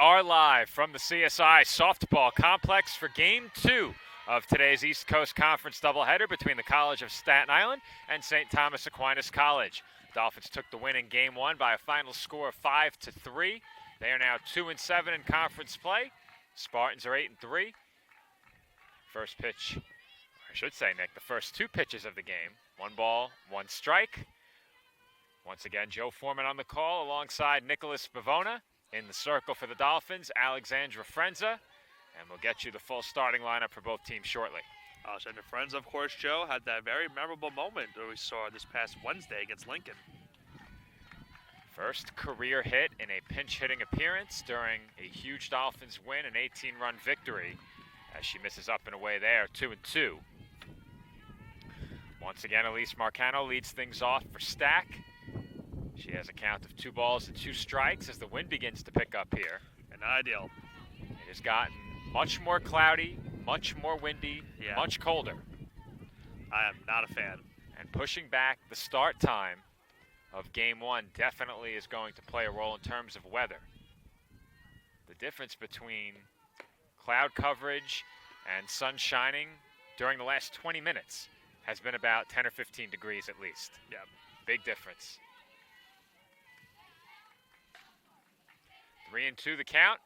are live from the CSI Softball Complex for Game 2 of today's East Coast Conference doubleheader between the College of Staten Island and St. Thomas Aquinas College. Dolphins took the win in Game 1 by a final score of 5-3. They are now 2-7 in conference play. Spartans are 8-3. First pitch, I should say, Nick, the first two pitches of the game. 1 ball, 1 strike. Once again, Joe Foreman on the call alongside Nicholas Bavona. In the circle for the Dolphins, Alexandra Frenza. And we'll get you the full starting lineup for both teams shortly. Alexandra Frenza, of course, Joe, had that very memorable moment that we saw this past Wednesday against Lincoln. First career hit in a pinch-hitting appearance during a huge Dolphins win, an 18-run victory, as she misses up and away there, 2-2. Once again, Elise Marcano leads things off for Stack. She has a count of 2 balls and 2 strikes as the wind begins to pick up here. And ideal. It has gotten much more cloudy, much more windy, much colder. I am not a fan. And pushing back the start time of Game 1 definitely is going to play a role in terms of weather. The difference between cloud coverage and sun shining during the last 20 minutes has been about 10 or 15 degrees at least. Yeah. Big difference. 3-2 the count.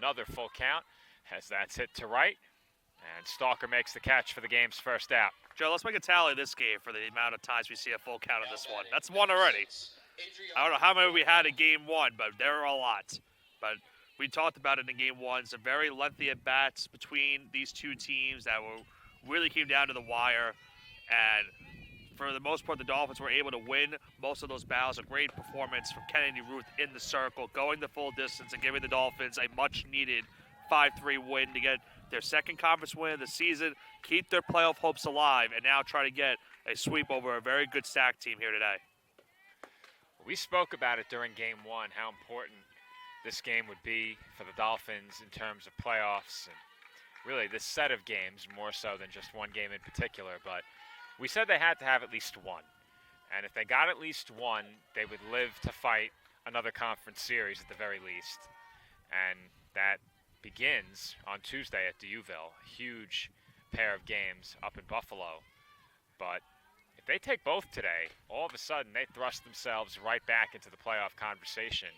Another full count as that's hit to right. And Stalker makes the catch for the game's first out. Joe, let's make a tally this game for the amount of times we see a full count in this one. That's 1 already. I don't know how many we had in Game 1, but there are a lot. But we talked about it in Game 1. Some very lengthy at-bats between these two teams that really came down to the wire. And for the most part, the Dolphins were able to win most of those battles. A great performance from Kennedy Ruth in the circle, going the full distance and giving the Dolphins a much-needed 5-3 win to get their second conference win of the season, keep their playoff hopes alive, and now try to get a sweep over a very good Stack team here today. We spoke about it during Game 1, how important this game would be for the Dolphins in terms of playoffs and really this set of games, more so than just one game in particular. But we said they had to have at least one. And if they got at least one, they would live to fight another conference series at the very least. And that begins on Tuesday at Dieuville. A huge pair of games up in Buffalo. But if they take both today, all of a sudden they thrust themselves right back into the playoff conversation.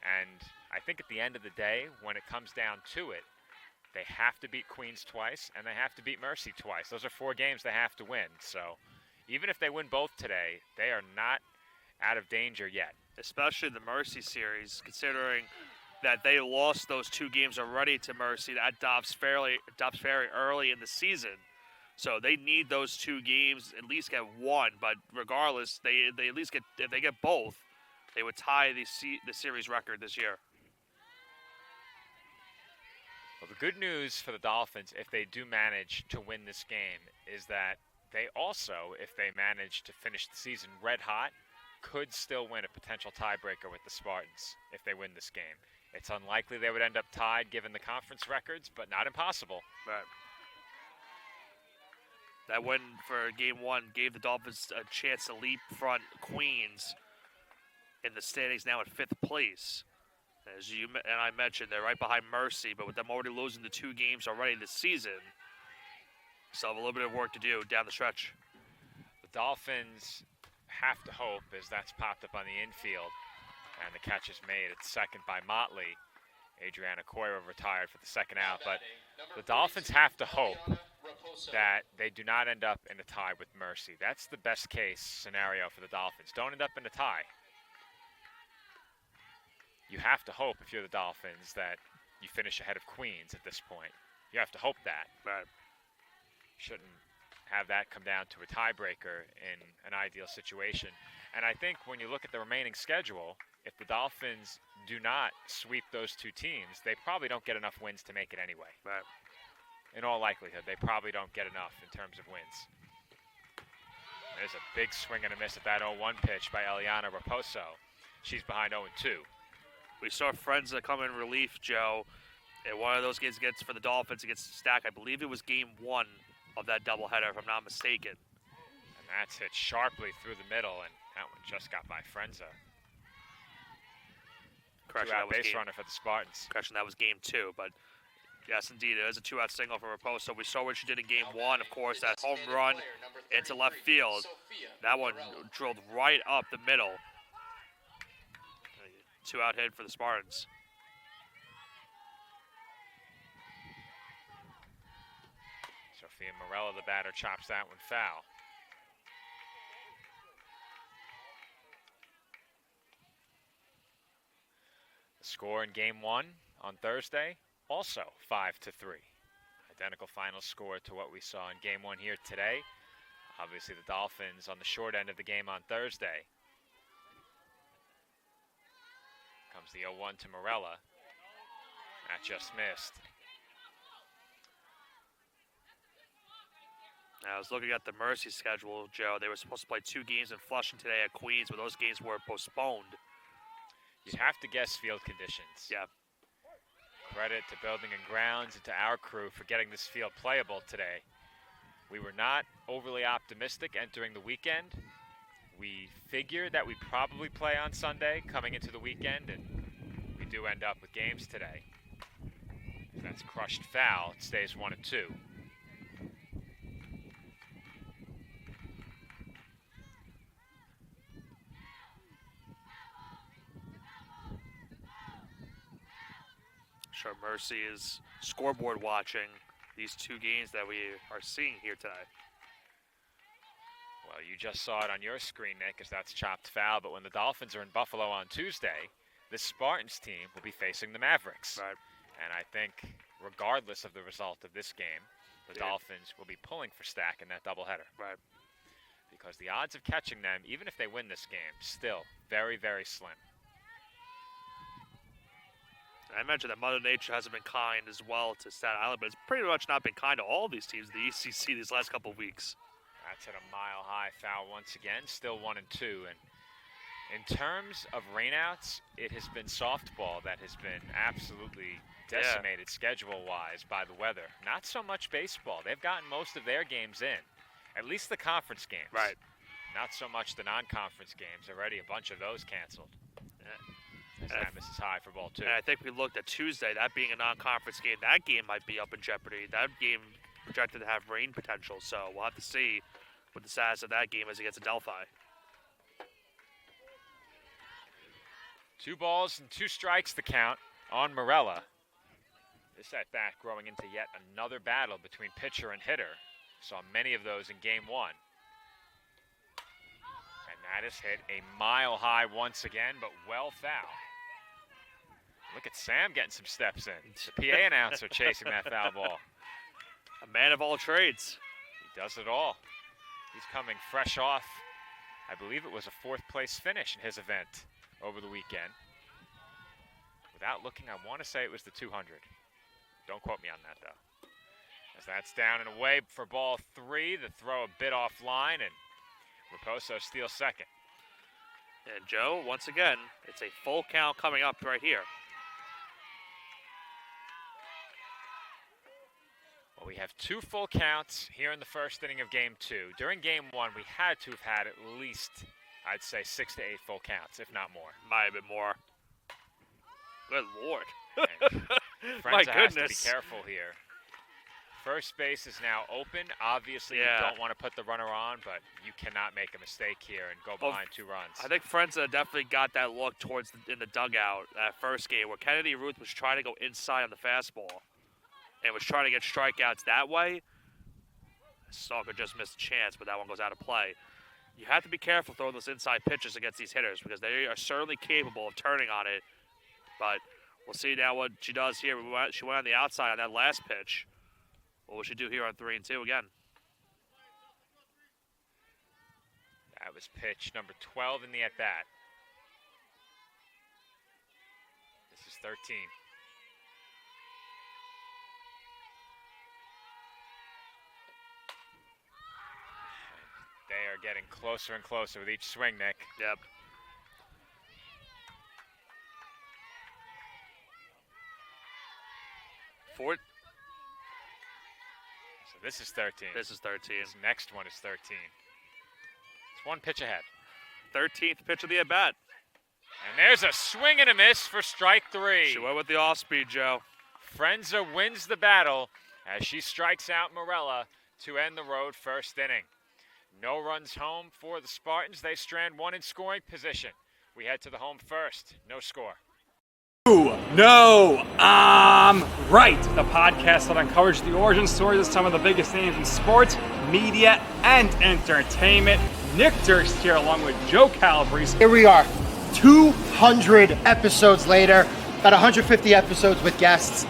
And I think at the end of the day, when it comes down to it, they have to beat Queens twice, and they have to beat Mercy twice. Those are 4 games they have to win. So even if they win both today, they are not out of danger yet. Especially the Mercy series, considering that they lost those 2 games already to Mercy at Dobbs Ferry early in the season. So they need those 2 games, at least get 1. But regardless, they at least get, if they get both, they would tie the series record this year. Well, the good news for the Dolphins, if they do manage to win this game, is that they also, if they manage to finish the season red hot, could still win a potential tiebreaker with the Spartans if they win this game. It's unlikely they would end up tied given the conference records, but not impossible. Right. That win for Game 1 gave the Dolphins a chance to leapfront Queens in the standings now at 5th place. As you and I mentioned, they're right behind Mercy, but with them already losing the 2 games already this season, still have a little bit of work to do down the stretch. The Dolphins have to hope, as that's popped up on the infield, and the catch is made at second by Motley. Adriana Coiro retired for the second out, but the Dolphins have to hope that they do not end up in a tie with Mercy. That's the best case scenario for the Dolphins. Don't end up in a tie. You have to hope, if you're the Dolphins, that you finish ahead of Queens at this point. You have to hope that. Right. Shouldn't have that come down to a tiebreaker in an ideal situation. And I think when you look at the remaining schedule, if the Dolphins do not sweep those 2 teams, they probably don't get enough wins to make it anyway. Right. In all likelihood, they probably don't get enough in terms of wins. There's a big swing and a miss at that 0-1 pitch by Eliana Raposo. She's behind 0-2. We saw Frenza come in relief, Joe, and one of those games gets for the Dolphins against Stack. I believe it was Game 1 of that doubleheader, if I'm not mistaken. And that's hit sharply through the middle, and that one just got by Frenza. Correction, Two-out that was base game. runner for the Spartans. Correction, that was game 2. But yes, indeed, it is a 2-out single for Raposo. We saw what she did in game 1. Of course, that home run into left field. That one drilled right up the middle. 2-out hit for the Spartans. Sophia Morella, the batter, chops that one foul. The score in game 1 on Thursday, also 5-3. Identical final score to what we saw in game 1 here today. Obviously, the Dolphins on the short end of the game on Thursday. Comes the 0-1 to Morella. That just missed. I was looking at the Mercy schedule, Joe. They were supposed to play 2 games in Flushing today at Queens, but those games were postponed. You'd have to guess field conditions. Yeah. Credit to Building and Grounds and to our crew for getting this field playable today. We were not overly optimistic entering the weekend. We figured that we'd probably play on Sunday coming into the weekend, and we do end up with games today. That's crushed foul. It stays 1-2. Sure, Mercy is scoreboard watching these 2 games that we are seeing here today. Well, you just saw it on your screen, Nick, as that's chopped foul. But when the Dolphins are in Buffalo on Tuesday, the Spartans team will be facing the Mavericks. Right. And I think, regardless of the result of this game, the Dolphins will be pulling for Stack in that doubleheader. Right. Because the odds of catching them, even if they win this game, still very, very slim. I mentioned that Mother Nature hasn't been kind as well to Staten Island, but it's pretty much not been kind to all these teams in the ECC these last couple of weeks. That's at a mile-high foul once again, still 1-2. And in terms of rainouts, it has been softball that has been absolutely decimated schedule-wise by the weather. Not so much baseball. They've gotten most of their games in, at least the conference games. Right. Not so much the non-conference games. Already a bunch of those canceled. This is high for ball 2. And I think we looked at Tuesday, that being a non-conference game, that game might be up in jeopardy. That game projected to have rain potential, so we'll have to see what the status of that game is against Adelphi. 2 balls and 2 strikes the count on Morella. This at bat growing into yet another battle between pitcher and hitter. Saw many of those in game 1. And that is hit a mile high once again, but well foul. Look at Sam getting some steps in. The PA announcer chasing that foul ball. A man of all trades. He does it all. He's coming fresh off, I believe it was a 4th place finish in his event over the weekend. Without looking, I want to say it was the 200. Don't quote me on that, though. As that's down and away for ball 3, the throw a bit offline, and Raposo steals second. And Joe, once again, it's a full count coming up right here. Well, we have 2 full counts here in the first inning of game 2. During game 1, we had to have had at least, I'd say, 6 to 8 full counts, if not more. Might have been more. Good Lord. Frenza has to be goodness. careful here. First base is now open. Obviously, you don't want to put the runner on, but you cannot make a mistake here and go behind 2 runs. I think Frenza definitely got that look in the dugout that first game where Kennedy Ruth was trying to go inside on the fastball and was trying to get strikeouts that way. Stalker just missed a chance, but that one goes out of play. You have to be careful throwing those inside pitches against these hitters because they are certainly capable of turning on it. But we'll see now what she does here. She went on the outside on that last pitch. What will she do here on 3-2 again? That was pitch number 12 in the at-bat. This is 13. They are getting closer and closer with each swing, Nick. Yep. Fort. So this is 13. This is 13. This next one is 13. It's 1 pitch ahead. 13th pitch of the at-bat. And there's a swing and a miss for strike 3. She went with the off-speed, Joe. Frenza wins the battle as she strikes out Morella to end the road first inning. No runs home for the Spartans. They strand one in scoring position. We head to the home first. No score. No, I'm right. The podcast that uncovers the origin stories of some of the biggest names in sports, media, and entertainment. Nick Durst here along with Joe Calabrese. Here we are, 200 episodes later, about 150 episodes with guests,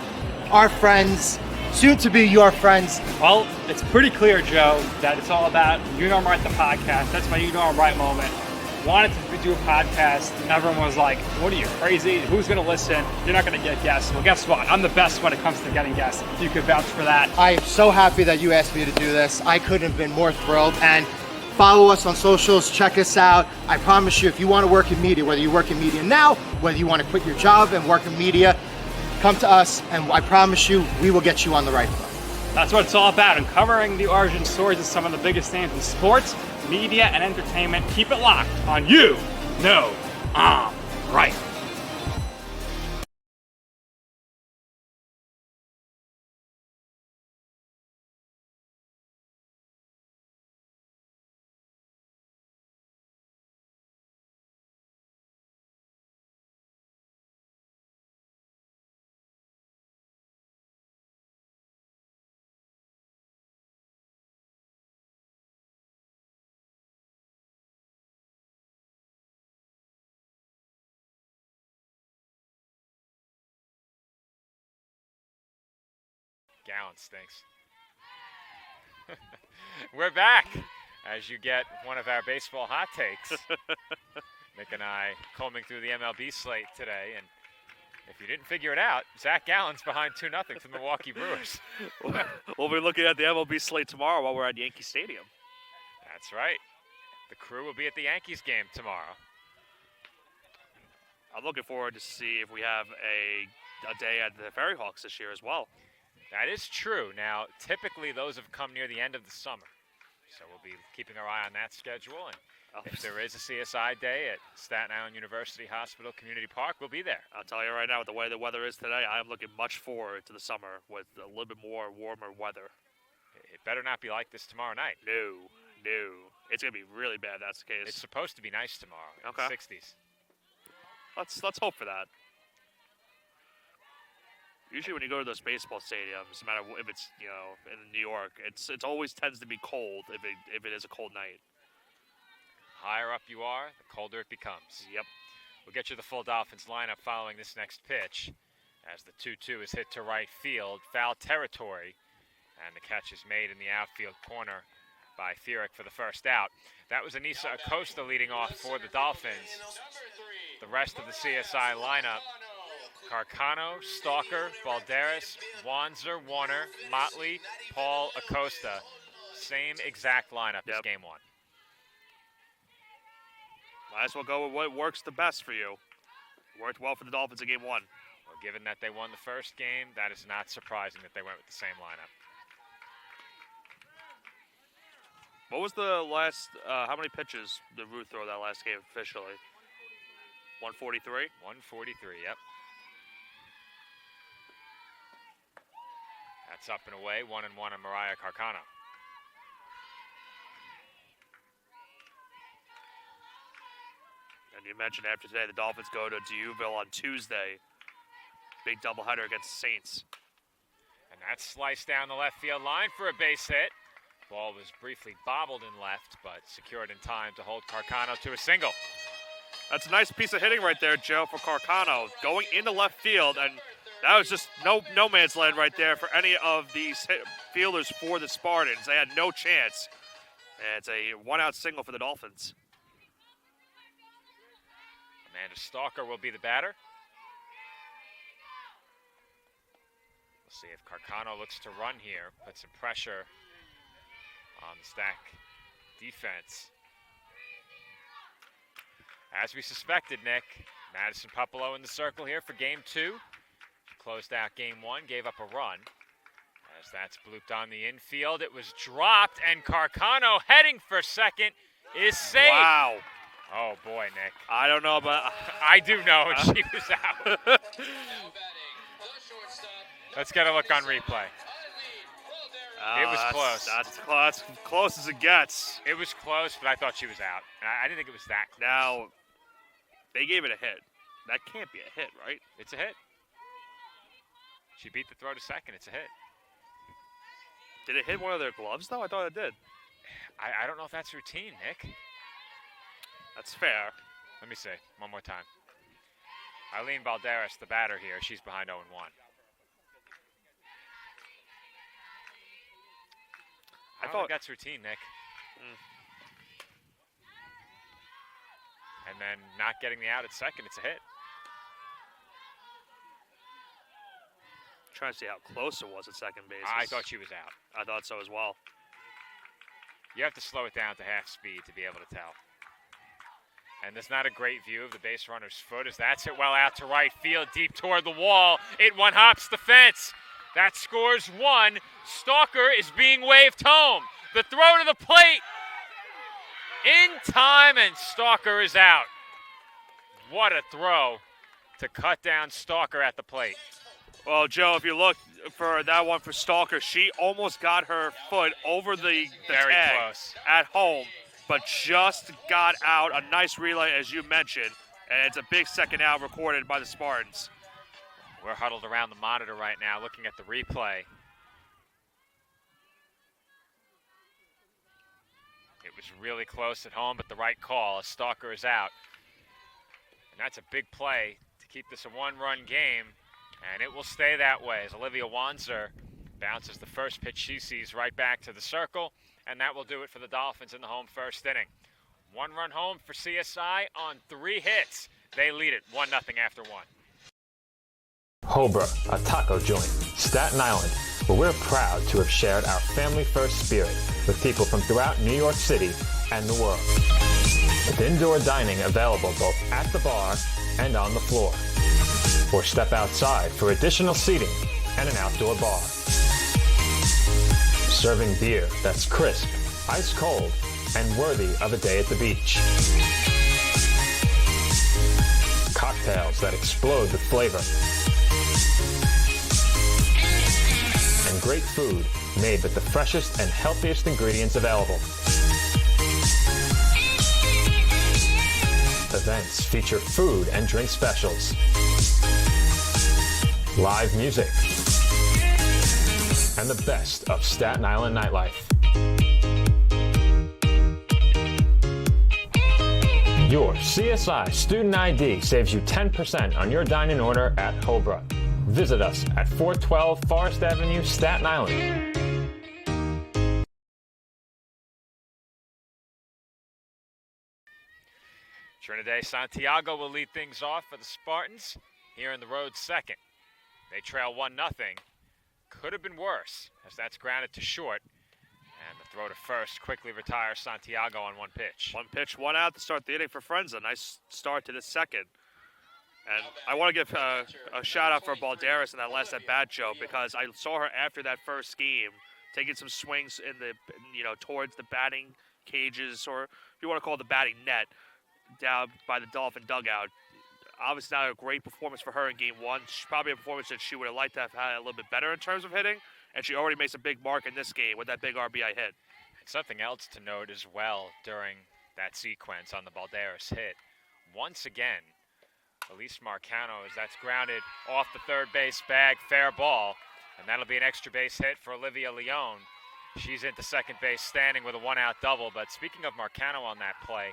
our friends, soon to be your friends. Well, it's pretty clear, Joe, that it's all about You Know I'm Right, the podcast. That's my You Know I'm Right moment. Wanted to do a podcast, and everyone was like, what are you, crazy? Who's going to listen? You're not going to get guests. Well, guess what? I'm the best when it comes to getting guests. You could vouch for that. I am so happy that you asked me to do this. I couldn't have been more thrilled. And follow us on socials, check us out. I promise you, if you want to work in media, whether you work in media now, whether you want to quit your job and work in media, come to us, and I promise you, we will get you on the right foot. That's what it's all about, uncovering the origin stories of some of the biggest names in sports, media, and entertainment. Keep it locked on You Know I'm Right. Gallon stinks. We're back as you get one of our baseball hot takes. Nick and I combing through the MLB slate today, and if you didn't figure it out, Zach Gallen's behind 2-0 to the Milwaukee Brewers. We'll be looking at the MLB slate tomorrow while we're at Yankee Stadium. That's right. The crew will be at the Yankees game tomorrow. I'm looking forward to see if we have a day at the Ferry Hawks this year as well. That is true. Now, typically those have come near the end of the summer. So we'll be keeping our eye on that schedule. And if there is a CSI day at Staten Island University Hospital Community Park, we'll be there. I'll tell you right now, with the way the weather is today, I am looking much forward to the summer with a little bit more warmer weather. It better not be like this tomorrow night. No. It's going to be really bad if that's the case. It's supposed to be nice tomorrow, in Okay. the 60s. Let's hope for that. Usually when you go to those baseball stadiums, no matter if it's, in New York, it's always tends to be cold if it is a cold night. Higher up you are, the colder it becomes. Yep. We'll get you the full Dolphins lineup following this next pitch as the 2-2 is hit to right field, foul territory, and the catch is made in the outfield corner by Fierick for the first out. That was Anissa Acosta leading off for the Dolphins. The rest of the CSI lineup: Carcano, Stalker, Balderas, Wanzer, Warner, Motley, Paul, Acosta. Same exact lineup as game one. Might as well go with what works the best for you. Worked well for the Dolphins in game one. Well, given that they won the first game, that is not surprising that they went with the same lineup. What was the last, how many pitches did Ruth throw that last game officially? 143? 143, yep. That's up and away, 1-1 on Mariah Carcano. And you mentioned after today, the Dolphins go to Deauville on Tuesday. Big doubleheader against the Saints. And that's sliced down the left field line for a base hit. Ball was briefly bobbled in left, but secured in time to hold Carcano to a single. That's a nice piece of hitting right there, Joe, for Carcano. Going into left field, and that was just no man's land right there for any of these fielders for the Spartans. They had no chance. And it's a one-out single for the Dolphins. Amanda Stalker will be the batter. We'll see if Carcano looks to run here, put some pressure on the Stack defense. As we suspected, Nick, Madison Pupolo in the circle here for game two. Closed out game one, gave up a run. As that's blooped on the infield, it was dropped, and Carcano heading for second is safe. Wow. Oh, boy, Nick. I don't know, but I do know, and she was out. Let's get a look on replay. It was close. That's close as it gets. It was close, but I thought she was out. And I didn't think it was that close. Now, they gave it a hit. That can't be a hit, right? It's a hit. She beat the throw to second. It's a hit. Did it hit one of their gloves, though? I thought it did. I don't know if that's routine, Nick. That's fair. Let me see. One more time. Eileen Balderas, the batter here. She's behind 0-1. I don't think that's routine, Nick. And then not getting the out at second, it's a hit. Trying to see how close it was at second base. I thought she was out. I thought so as well. You have to slow it down to half speed to be able to tell. And there's not a great view of the base runner's foot as that's hit well out to right field, deep toward the wall. It one-hops the fence. That scores one. Stalker is being waved home. The throw to the plate. In time, and Stalker is out. What a throw to cut down Stalker at the plate. Well, Joe, if you look for that one for Stalker, she almost got her foot over the Very tag close. at home, but just got out. A nice relay, as you mentioned, and it's a big second out recorded by the Spartans. We're huddled around the monitor right now looking at the replay. It was really close at home, but the right call. A Stalker is out. And that's a big play to keep this a one-run game. And it will stay that way as Olivia Wanzer bounces the first pitch she sees right back to the circle. And that will do it for the Dolphins in the home first inning. One run home for CSI on 3 hits. They lead it 1-0 after 1. Hobra, a taco joint, Staten Island, where we're proud to have shared our family-first spirit with people from throughout New York City and the world. With indoor dining available both at the bar and on the floor. Or step outside for additional seating and an outdoor bar. Serving beer that's crisp, ice cold, and worthy of a day at the beach. Cocktails that explode with flavor. And great food made with the freshest and healthiest ingredients available. Events feature food and drink specials. Live music. And the best of Staten Island nightlife. Your CSI Student ID saves you 10% on your dine-in order at Hobra. Visit us at 412 Forest Avenue, Staten Island. Trinidad Santiago will lead things off for the Spartans here in the road second. They trail 1-0. Could have been worse as that's grounded to short. And the throw to first quickly retires Santiago on 1 pitch. 1 pitch, 1 out to start the inning for Frenza. Nice start to the second. And I want to give a shout out for Balderas in that last at-bat, Joe, because I saw her after that first game taking some swings in the, towards the batting cages, or if you want to call it the batting net, down by the Dolphin dugout. Obviously not a great performance for her in game 1. She's probably a performance that she would have liked to have had a little bit better in terms of hitting, and she already makes a big mark in this game with that big RBI hit. Something else to note as well during that sequence on the Balderas hit. Once again, Elise Marcano, as that's grounded off the third base bag, fair ball, and that'll be an extra base hit for Olivia Leone. She's into second base standing with a 1-out double, but speaking of Marcano on that play,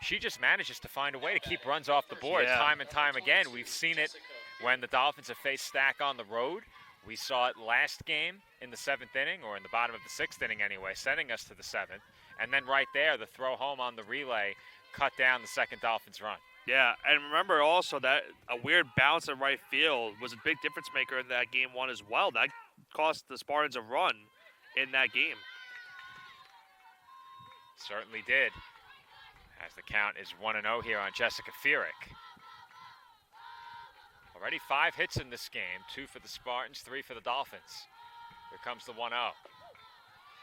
she just manages to find a way to keep runs off the board time and time again. We've seen it when the Dolphins have faced Stack on the road. We saw it last game in the 7th inning, or in the bottom of the 6th inning anyway, sending us to the 7th. And then right there, the throw home on the relay cut down the second Dolphins run. Yeah, and remember also that a weird bounce in right field was a big difference maker in that game 1 as well. That cost the Spartans a run in that game. Certainly did. As the count is 1-0 here on Jessica Fierick. Already 5 hits in this game, 2 for the Spartans, 3 for the Dolphins. Here comes the 1-0.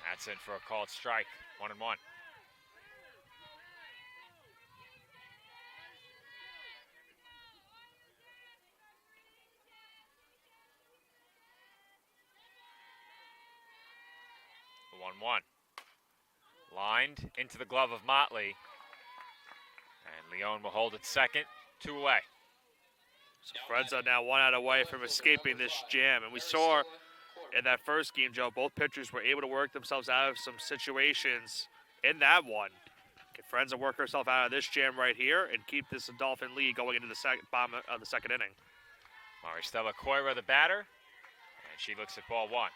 That's in for a called strike, 1-1. 1-1. Lined into the glove of Motley. And Leone will hold it second, 2 away. So Friends are now 1 out away from escaping this jam. And we saw in that first game, Joe, both pitchers were able to work themselves out of some situations in that one. Can Friends work herself out of this jam right here and keep this Dolphin lead going into the bottom of the second inning? Maristella Coira, the batter, and she looks at ball 1.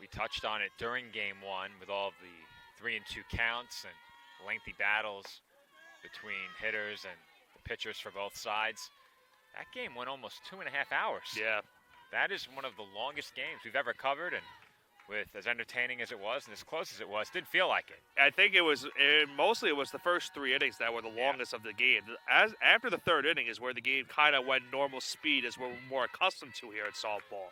We touched on it during game 1 with all of the 3-2 counts and lengthy battles between hitters and the pitchers for both sides. That game went almost 2.5 hours. Yeah. That is one of the longest games we've ever covered, and with as entertaining as it was and as close as it was, didn't feel like it. I think mostly it was the first 3 innings that were the longest of the game. After the third inning is where the game kind of went normal speed, as we're more accustomed to here at softball.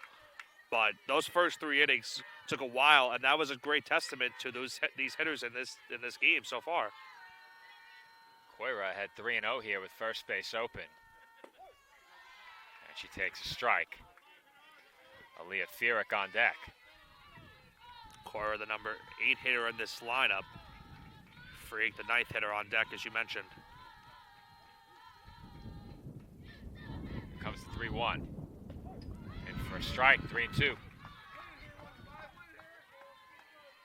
But those first 3 innings took a while, and that was a great testament to these hitters in this game so far. Coira had 3-0 here with first base open. And she takes a strike. Aaliyah Fierick on deck. Coira, the number 8 hitter in this lineup. Freak, the 9th hitter on deck, as you mentioned. Comes the 3-1. In for a strike, 3-2.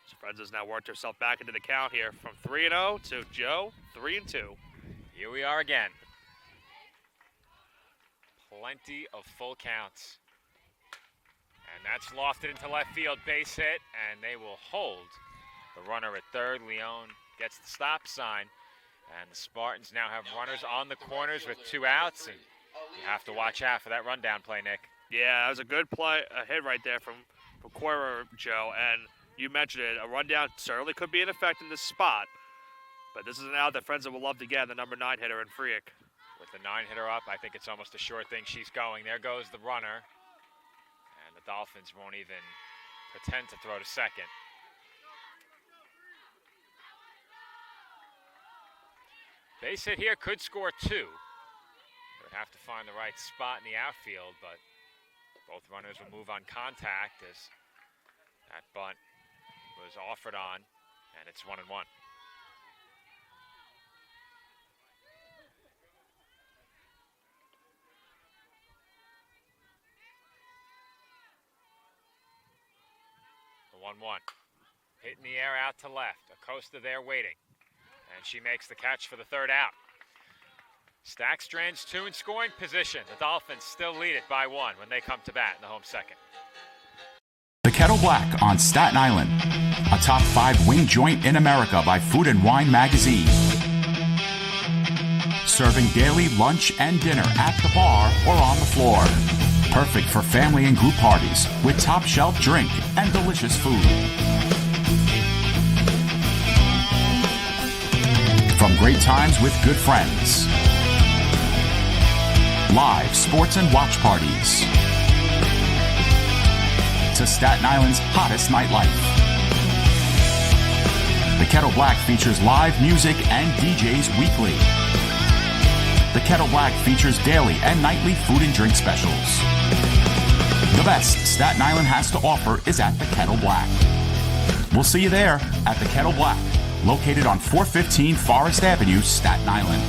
So Friends has now worked herself back into the count here from 3-0 to Joe, 3-2. Here we are again. Plenty of full counts. And that's lofted into left field, base hit, and they will hold the runner at third. Leone gets the stop sign, and the Spartans now have runners on the corners with 2 outs, and you have to watch out for that rundown play, Nick. Yeah, that was a good play, a hit right there from Coira, Joe, and you mentioned it, a rundown certainly could be in effect in this spot, but this is an out that Friends will love to get, the number 9 hitter in Freak. With the 9 hitter up, I think it's almost a sure thing she's going. There goes the runner. And the Dolphins won't even pretend to throw to second. Base hit here could score 2. They would have to find the right spot in the outfield, but both runners will move on contact as that bunt was offered on, and it's 1-1. The 1-1. Hit in the air out to left. Acosta there waiting. And she makes the catch for the third out. Stack strands 2 in scoring position. The Dolphins still lead it by 1 when they come to bat in the home second. The Kettle Black on Staten Island, a top 5 wing joint in America by Food and Wine magazine. Serving daily lunch and dinner at the bar or on the floor. Perfect for family and group parties with top shelf drink and delicious food. From great times with good friends. Live sports and watch parties. To Staten Island's hottest nightlife. The Kettle Black features live music and DJs weekly. The Kettle Black features daily and nightly food and drink specials. The best Staten Island has to offer is at the Kettle Black. We'll see you there at the Kettle Black, located on 415 Forest Avenue, Staten Island.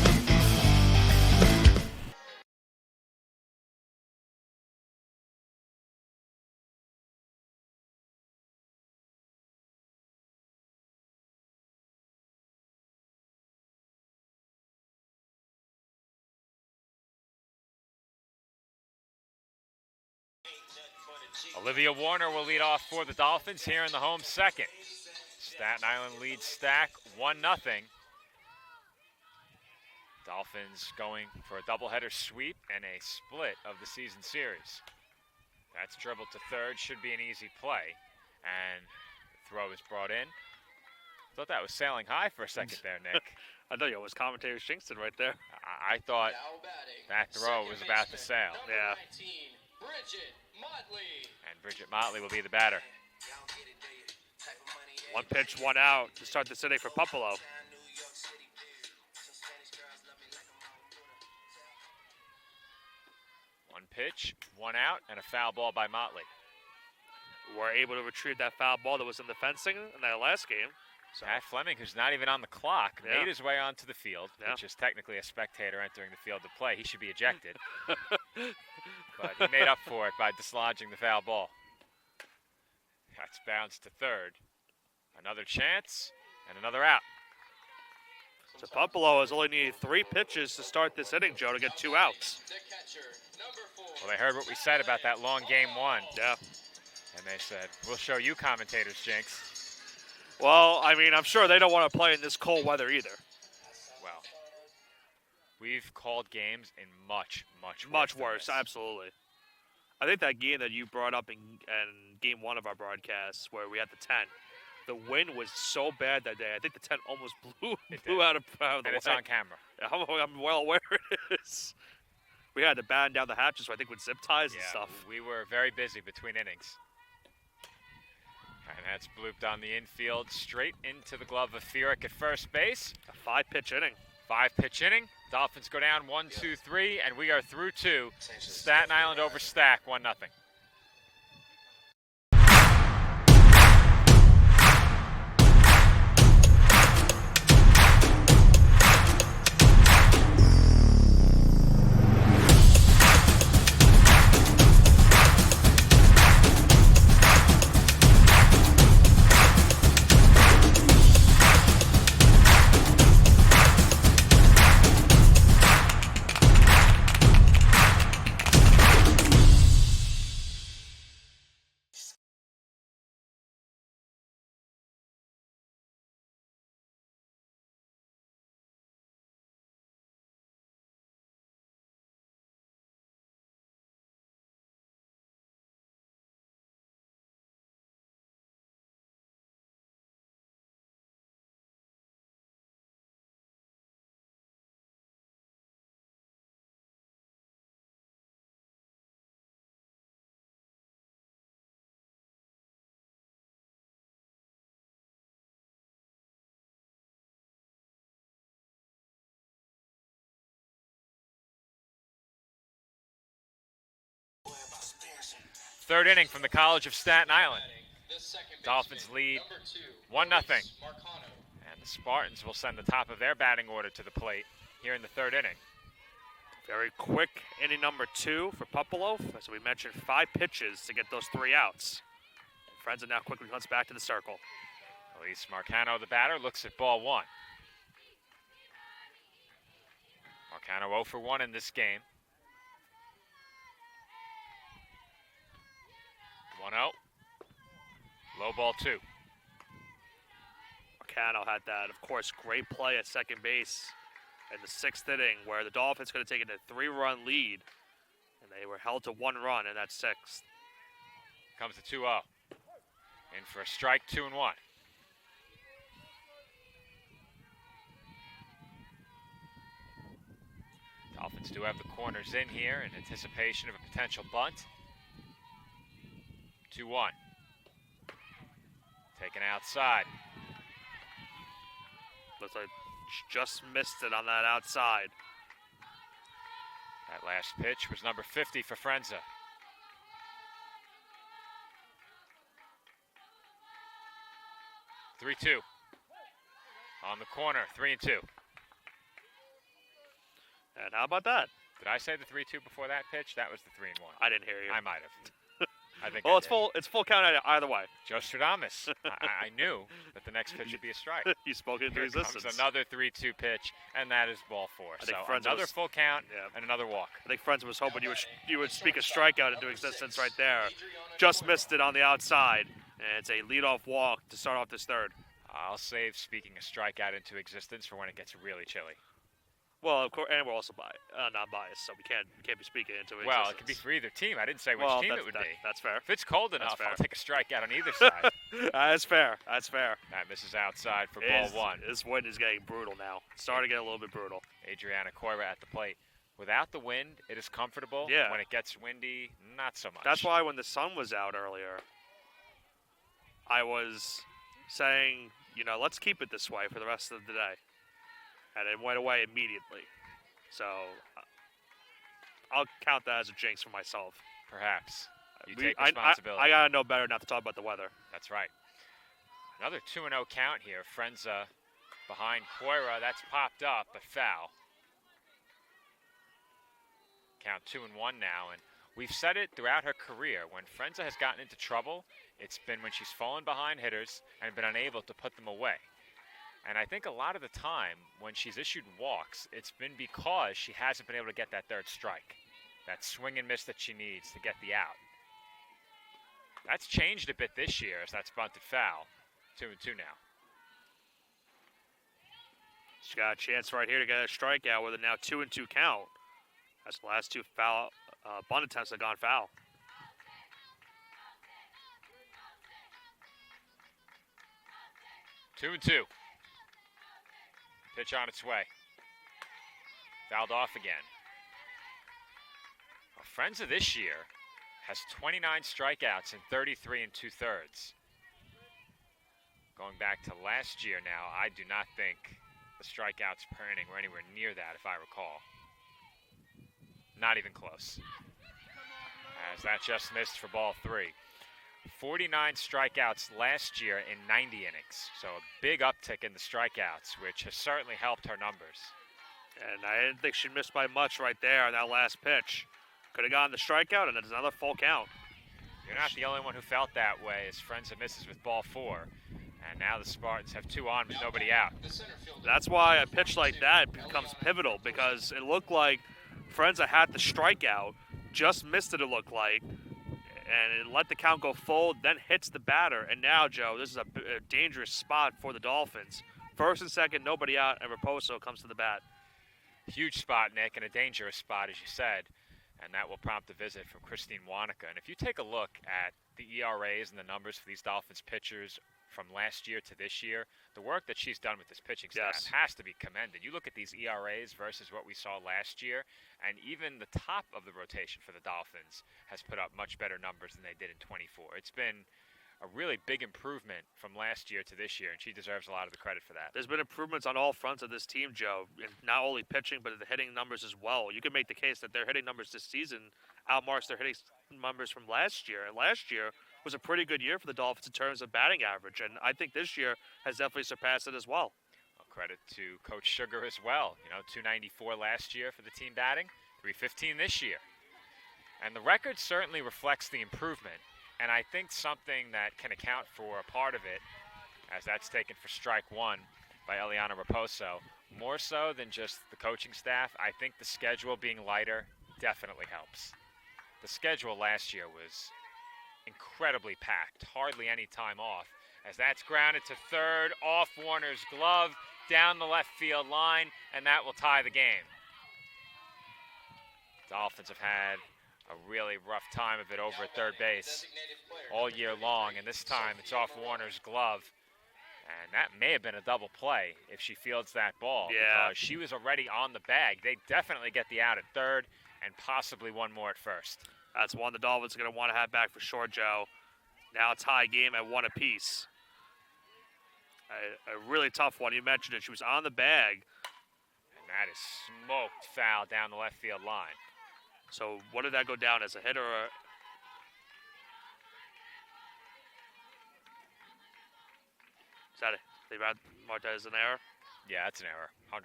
Olivia Warner will lead off for the Dolphins here in the home second. Staten Island leads Stack 1-0. Dolphins going for a doubleheader sweep and a split of the season series. That's dribbled to third, should be an easy play. And the throw is brought in. Thought that was sailing high for a second there, Nick. I thought it was commentator Shinkston right there. I thought that throw was about to sail. Yeah. And Bridget Motley will be the batter. 1 pitch, 1 out to start this inning for Pumpelo. pitch, 1 out, and a foul ball by Motley. We're able to retrieve that foul ball that was in the fencing in that last game. So Pat Fleming, who's not even on the clock, Yeah. made his way onto the field, Yeah. which is technically a spectator entering the field to play. He should be ejected. But he made up for it by dislodging the foul ball. That's bounced to third. Another chance and another out. So Buffalo has only needed 3 pitches to start this inning, Joe, to get 2 outs. Well, they heard what we said about that long game 1, Yeah. and they said, we'll show you commentators, Jinx. Well, I mean, I'm sure they don't want to play in this cold weather either. Well, we've called games in much Much than worse, this. absolutely. I think that game that you brought up in game 1 of our broadcasts where we had the 10, the wind was so bad that day. I think the 10 almost blew out of the And it's way. on camera. I'm well aware it is. We had to batten down the hatches, so I think with zip ties and Yeah, stuff. we were very busy between innings. And that's blooped on the infield, straight into the glove of Furyk at first base. A 5-pitch inning. 5-pitch inning. Dolphins go down 1, 2, 3, and we are through 2. Staten Island over Stack, 1-0. Third inning from the College of Staten Island. Dolphins lead 1-0. And the Spartans will send the top of their batting order to the plate here in the third inning. Very quick inning number 2 for Buffalo. As we mentioned, 5 pitches to get those 3 outs. Frenza now quickly hunts back to the circle. Elise Marcano, the batter, looks at ball 1. Marcano 0 for 1 in this game. 1-0. Low ball 2. Marcano had that, of course, great play at second base in the 6th inning where the Dolphins could have taken a 3-run lead, and they were held to 1 run in that 6th. Comes the 2-0. In for a strike, 2-1. Dolphins do have the corners in here in anticipation of a potential bunt. 2-1. Taken outside. Looks like just missed it on that outside. That last pitch was number 50 for Frenza. Three-two. On the corner, 3-2. And how about that? Did I say the 3-2 before that pitch? That was the 3-1. I didn't hear you. I might have. I think. Well, I it's did. full count either way. Joe Stradamus. I knew that the next pitch would be a strike. You spoke into Here existence. comes another 3-2 pitch, and that is ball 4. I think So Frenza another was- full count Yeah. and another walk. I think Frenza was hoping you would speak a strikeout into existence right there. Just missed it on the outside, and it's a leadoff walk to start off this third. I'll save speaking a strikeout into existence for when it gets really chilly. Well, of course, and we're also non-biased, so we can't be speaking into existence. Well, it could be for either team. I didn't say which team it would be. That's fair. If it's cold enough, fair. I'll take a strikeout on either side. That's fair. That's fair. That misses outside for ball 1. This wind is getting brutal now. It's starting to get a little bit brutal. Adriana Coira at the plate. Without the wind, it is comfortable. Yeah. When it gets windy, not so much. That's why when the sun was out earlier, I was saying, let's keep it this way for the rest of the day. And it went away immediately. So I'll count that as a jinx for myself. Perhaps. You We- take responsibility. I gotta know better not to talk about the weather. That's right. Another 2-0 count here. Frenza behind Poira. That's popped up, but foul. Count 2-1 now, and we've said it throughout her career. When Frenza has gotten into trouble, it's been when she's fallen behind hitters and been unable to put them away. And I think a lot of the time when she's issued walks, it's been because she hasn't been able to get that third strike, that swing and miss that she needs to get the out. That's changed a bit this year as that's bunted foul. 2-2 now. She's got a chance right here to get a strikeout with a now 2-2 count. That's the last two foul bunt attempts have gone foul. Two and two. Pitch on its way. Fouled off again. Well, Frenza this year has 29 strikeouts in 33 2/3. Going back to last year now, I do not think the strikeouts per inning were anywhere near that, if I recall. Not even close. As that just missed for ball 3. 49 strikeouts last year in 90 innings. So a big uptick in the strikeouts, which has certainly helped her numbers. And I didn't think she missed by much right there on that last pitch. Could have gotten the strikeout, and there's another full count. You're not the only one who felt that way, as Frenza misses with ball 4. And now the Spartans have 2 on with nobody out. That's why a pitch like that becomes pivotal, because it looked like Frenza had the strikeout, just missed it looked like, and it let the count go full, then hits the batter. And now, Joe, this is a dangerous spot for the Dolphins. First and second, nobody out, and Raposo comes to the bat. Huge spot, Nick, and a dangerous spot, as you said. And that will prompt a visit from Christine Wanaka. And if you take a look at the ERAs and the numbers for these Dolphins pitchers from last year to this year, the work that she's done with this pitching staff Yes. has to be commended. You look at these ERAs versus what we saw last year, and even the top of the rotation for the Dolphins has put up much better numbers than they did in 24. It's been a really big improvement from last year to this year, and she deserves a lot of the credit for that. There's been improvements on all fronts of this team, Joe, and not only pitching, but the hitting numbers as well. You can make the case that their hitting numbers this season outmarks their hitting numbers from last year. And last year was a pretty good year for the Dolphins in terms of batting average, and I think this year has definitely surpassed it as well. Well, credit to Coach Sugar as well. 294 last year for the team batting, 315 this year. And the record certainly reflects the improvement. And I think something that can account for a part of it, as that's taken for strike 1 by Eliana Raposo, more so than just the coaching staff, I think the schedule being lighter definitely helps. The schedule last year was incredibly packed, hardly any time off, as that's grounded to third, off Warner's glove, down the left field line, and that will tie the game. Dolphins have had a really rough time of it over at third base all year long, and this time it's off Warner's glove. And that may have been a double play if she fields that ball. Yeah. Because she was already on the bag. They definitely get the out at third and possibly one more at first. That's one the Dolphins are going to want to have back for sure, Joe. Now tie game at 1 apiece. A really tough one. You mentioned it. She was on the bag. And that is smoked foul down the left field line. So what did that go down as, a hit or a... Is that they marked that as an error? Yeah, that's an error, 100%.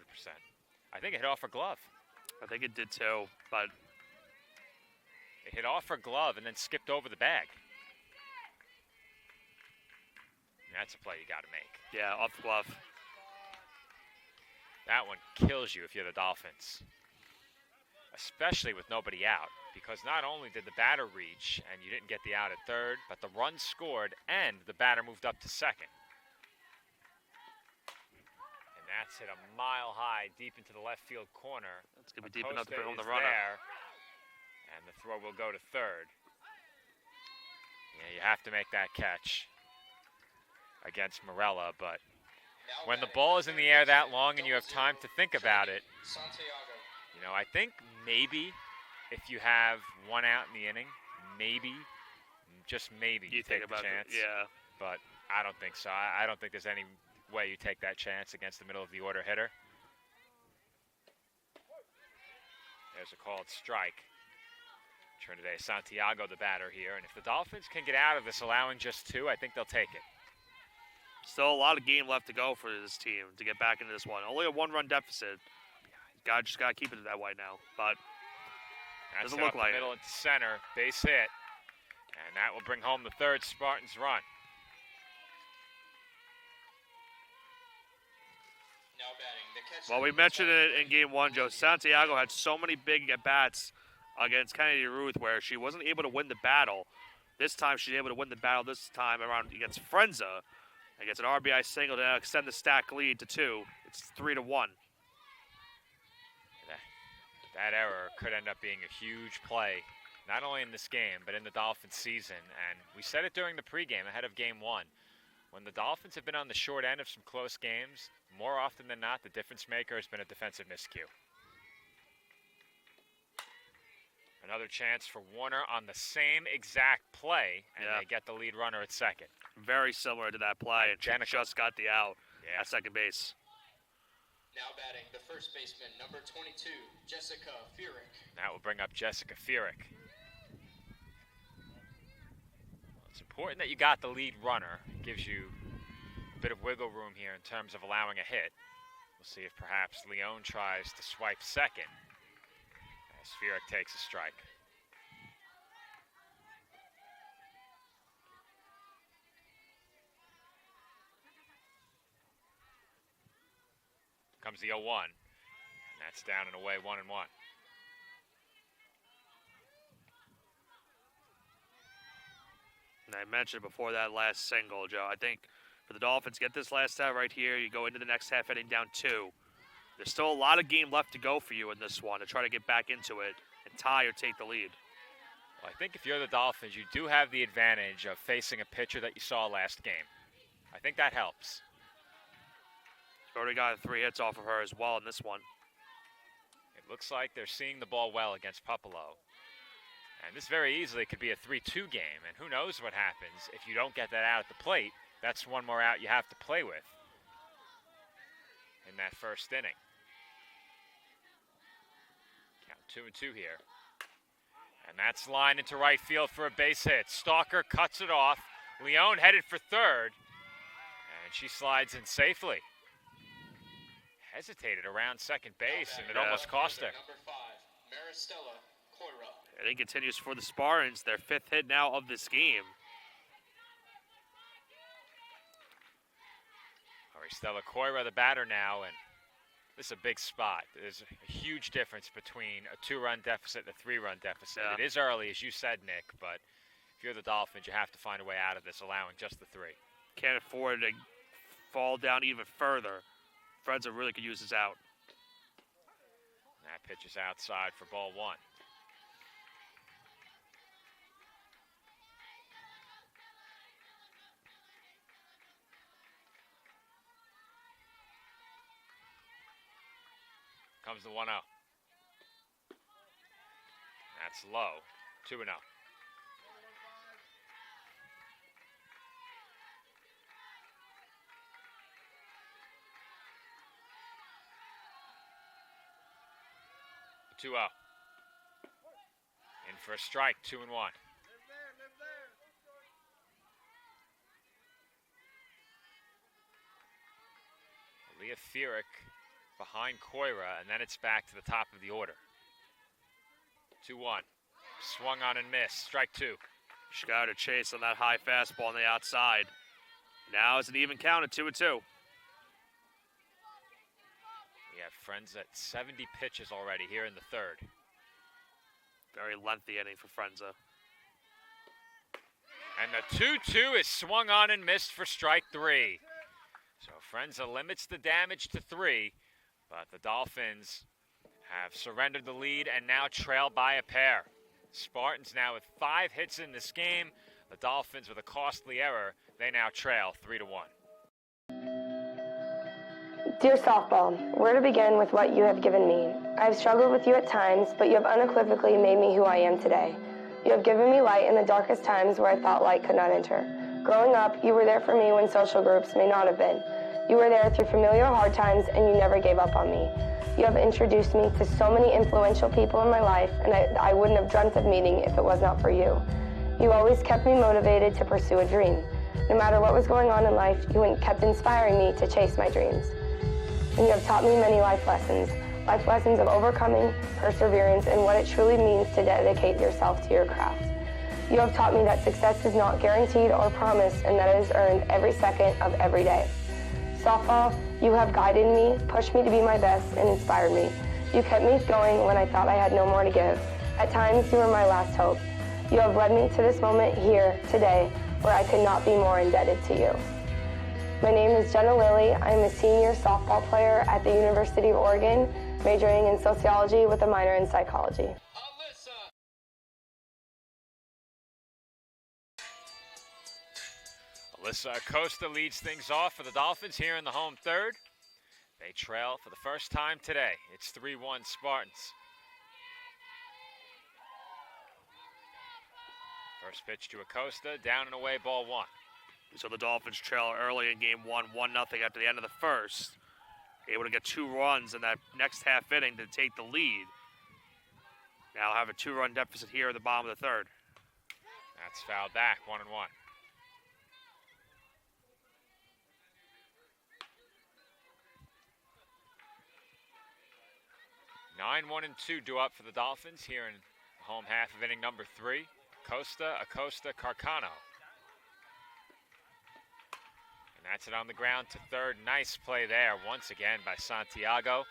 I think it hit off her glove. I think it did too, but It hit off her glove and then skipped over the bag. That's a play you got to make. yeah, off the glove. That one kills you if you're the Dolphins, especially with nobody out, because not only did the batter reach and you didn't get the out at third, but the run scored and the batter moved up to second. And that's hit a mile high deep into the left field corner. It's going to be deep enough to bring home the Acosta is runner. there, and the throw will go to third. Yeah, you have to make that catch against Morella, but when the ball is in the air that long and you have time to think about it, I think maybe if you have one out in the inning, maybe, just maybe, you take the about chance. it. Yeah. But I don't think so. I don't think there's any way you take that chance against the middle of the order hitter. There's a called strike. Trinidad Santiago, the batter here, and if the Dolphins can get out of this allowing just 2, I think they'll take it. Still a lot of game left to go for this team to get back into this one. Only a 1-run deficit. Just gotta keep it that way now. But That's doesn't it look up like the it. middle into center, base hit, and that will bring home the 3rd Spartans run. Well, we mentioned it in game 1, Joe. Santiago had so many big at-bats against Kennedy Ruth where she wasn't able to win the battle. This time she's able to win the battle this time around against Frenza. And gets an RBI single to extend the stack lead to 2. It's 3-1. That error could end up being a huge play, not only in this game, but in the Dolphins season. And we said it during the pregame ahead of game 1. When the Dolphins have been on the short end of some close games, more often than not, the difference maker has been a defensive miscue. Another chance for Warner on the same exact play, and they get the lead runner at second. Very similar to that play, and she Identical. just got the out at second base. Now batting the first baseman, number 22, Jessica Furyk. That will bring up Jessica Furyk. It's important that you got the lead runner. It gives you a bit of wiggle room here in terms of allowing a hit. We'll see if perhaps Leone tries to swipe second as Furyk takes a strike. Comes the 0-1, and that's down and away 1-1. And I mentioned before that last single, Joe, I think for the Dolphins, get this last out right here. You go into the next half inning down 2. There's still a lot of game left to go for you in this one to try to get back into it and tie or take the lead. Well, I think if you're the Dolphins, you do have the advantage of facing a pitcher that you saw last game. I think that helps. Already got 3 hits off of her as well in this one. It looks like they're seeing the ball well against Pupolo. And this very easily could be a 3-2 game, and who knows what happens if you don't get that out at the plate. That's one more out you have to play with in that first inning. Count 2-2 here. And that's lined into right field for a base hit. Stalker cuts it off. Leone headed for third, and she slides in safely. Hesitated around second base, and it almost cost her. Number 5, Maristella Coira. And it continues for the Spartans, their 5th hit now of this game. Stella Coira, the batter now, and this is a big spot. There's a huge difference between a 2-run deficit and a 3-run deficit. Yeah. It is early, as you said, Nick, but if you're the Dolphins, you have to find a way out of this, allowing just the 3. Can't afford to fall down even further. Frenza really could use this out. That pitch is outside for ball 1. Comes the 1-0. That's low. 2-0. In for a strike, 2-1. Leah Furyk behind Coira, and then it's back to the top of the order. 2-1. Swung on and missed. Strike 2. She got a chase on that high fastball on the outside. Now it's an even count at 2-2. We have Frenza at 70 pitches already here in the third. Very lengthy inning for Frenza. And the 2-2 is swung on and missed for strike 3. So Frenza limits the damage to 3, but the Dolphins have surrendered the lead and now trail by a pair. Spartans now with 5 hits in this game. The Dolphins with a costly error. They now trail 3-1. Dear softball, where to begin with what you have given me? I have struggled with you at times, but you have unequivocally made me who I am today. You have given me light in the darkest times where I thought light could not enter. Growing up, you were there for me when social groups may not have been. You were there through familiar hard times, and you never gave up on me. You have introduced me to so many influential people in my life, and I wouldn't have dreamt of meeting if it was not for you. You always kept me motivated to pursue a dream. No matter what was going on in life, you kept inspiring me to chase my dreams. And you have taught me many life lessons of overcoming, perseverance, and what it truly means to dedicate yourself to your craft. You have taught me that success is not guaranteed or promised, and that it is earned every second of every day. Softball, you have guided me, pushed me to be my best, and inspired me. You kept me going when I thought I had no more to give. At times, you were my last hope. You have led me to this moment here, today, where I could not be more indebted to you. My name is Jenna Lilly. I am a senior softball player at the University of Oregon, majoring in sociology with a minor in psychology. Alyssa Acosta leads things off for the Dolphins here in the home third. They trail for the first time today. It's 3-1 Spartans. First pitch to Acosta, down and away, ball one. So the Dolphins trail early in game one, 1-0 after the end of the first. Able to get 2 runs in that next half inning to take the lead. Now have a 2-run deficit here at the bottom of the third. That's fouled back, 1-1. 9-1-2 due up for the Dolphins here in the home half of inning number 3. Acosta, Carcano. And that's it on the ground to third. Nice play there once again by Santiago.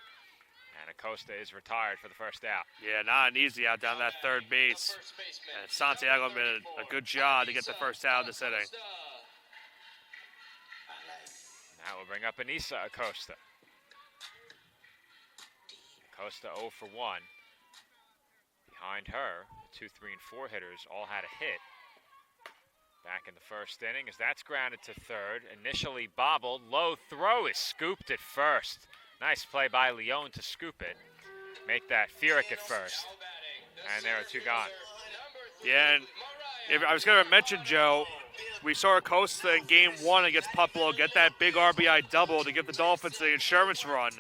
And Acosta is retired for the first out. Yeah, not an easy out down that third base. And Santiago did a good job to get the first out of this inning. That will bring up Anissa Acosta. Acosta 0 for 1. Behind her, 2, 3, and 4 hitters all had a hit back in the first inning as that's grounded to third. Initially bobbled, low throw is scooped at first. Nice play by Leone to scoop it. Make that Furyk at first. And there are 2 gone. Yeah, and if I was going to mention, Joe, we saw Acosta in game 1 against Pueblo get that big RBI double to give the Dolphins the insurance run,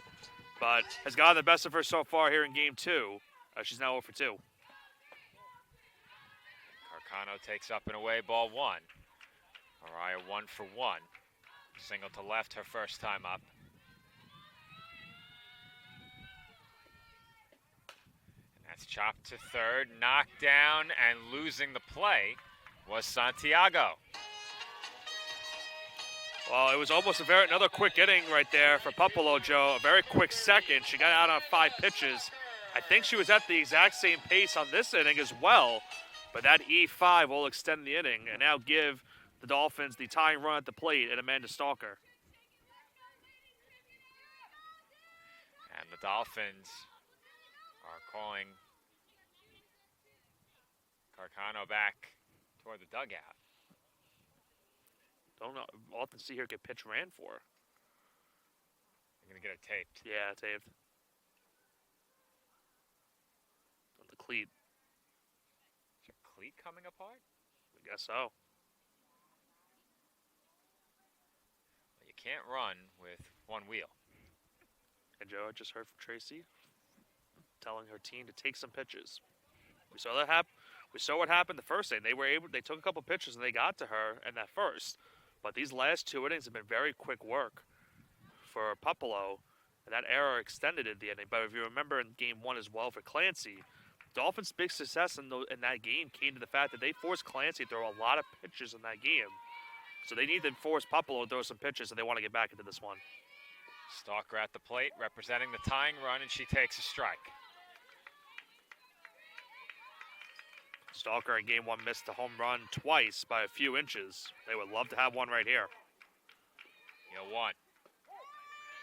but has gotten the best of her so far here in game 2. She's now 0 for 2. Carcano takes up and away, ball 1. Mariah 1 for 1. Single to left her first time up. And that's chopped to third, knocked down, and losing the play was Santiago. Well, it was almost another quick inning right there for Pueblo, Joe. A very quick second. She got out on 5 pitches. I think she was at the exact same pace on this inning as well, but that E5 will extend the inning and now give the Dolphins the tying run at the plate and Amanda Stalker. And the Dolphins are calling Carcano back toward the dugout. Don't know, often see her get pitch ran for. I'm going to get it taped. Yeah, taped. On the cleat. Is your cleat coming apart? I guess so. Well, you can't run with one wheel. And Joe, I just heard from Tracy telling her team to take some pitches. We saw that happen. We saw what happened the first inning. They took a couple pitches and they got to her in that first. But these last 2 innings have been very quick work for Pueblo, and that error extended in the inning. But if you remember in game 1 as well for Clancy, Dolphins' big success in that game came to the fact that they forced Clancy to throw a lot of pitches in that game. So they need to force Pueblo to throw some pitches if they want to get back into this one. Stalker at the plate, representing the tying run, and she takes a strike. Stalker in game 1 missed the home run twice by a few inches. They would love to have one right here. 1.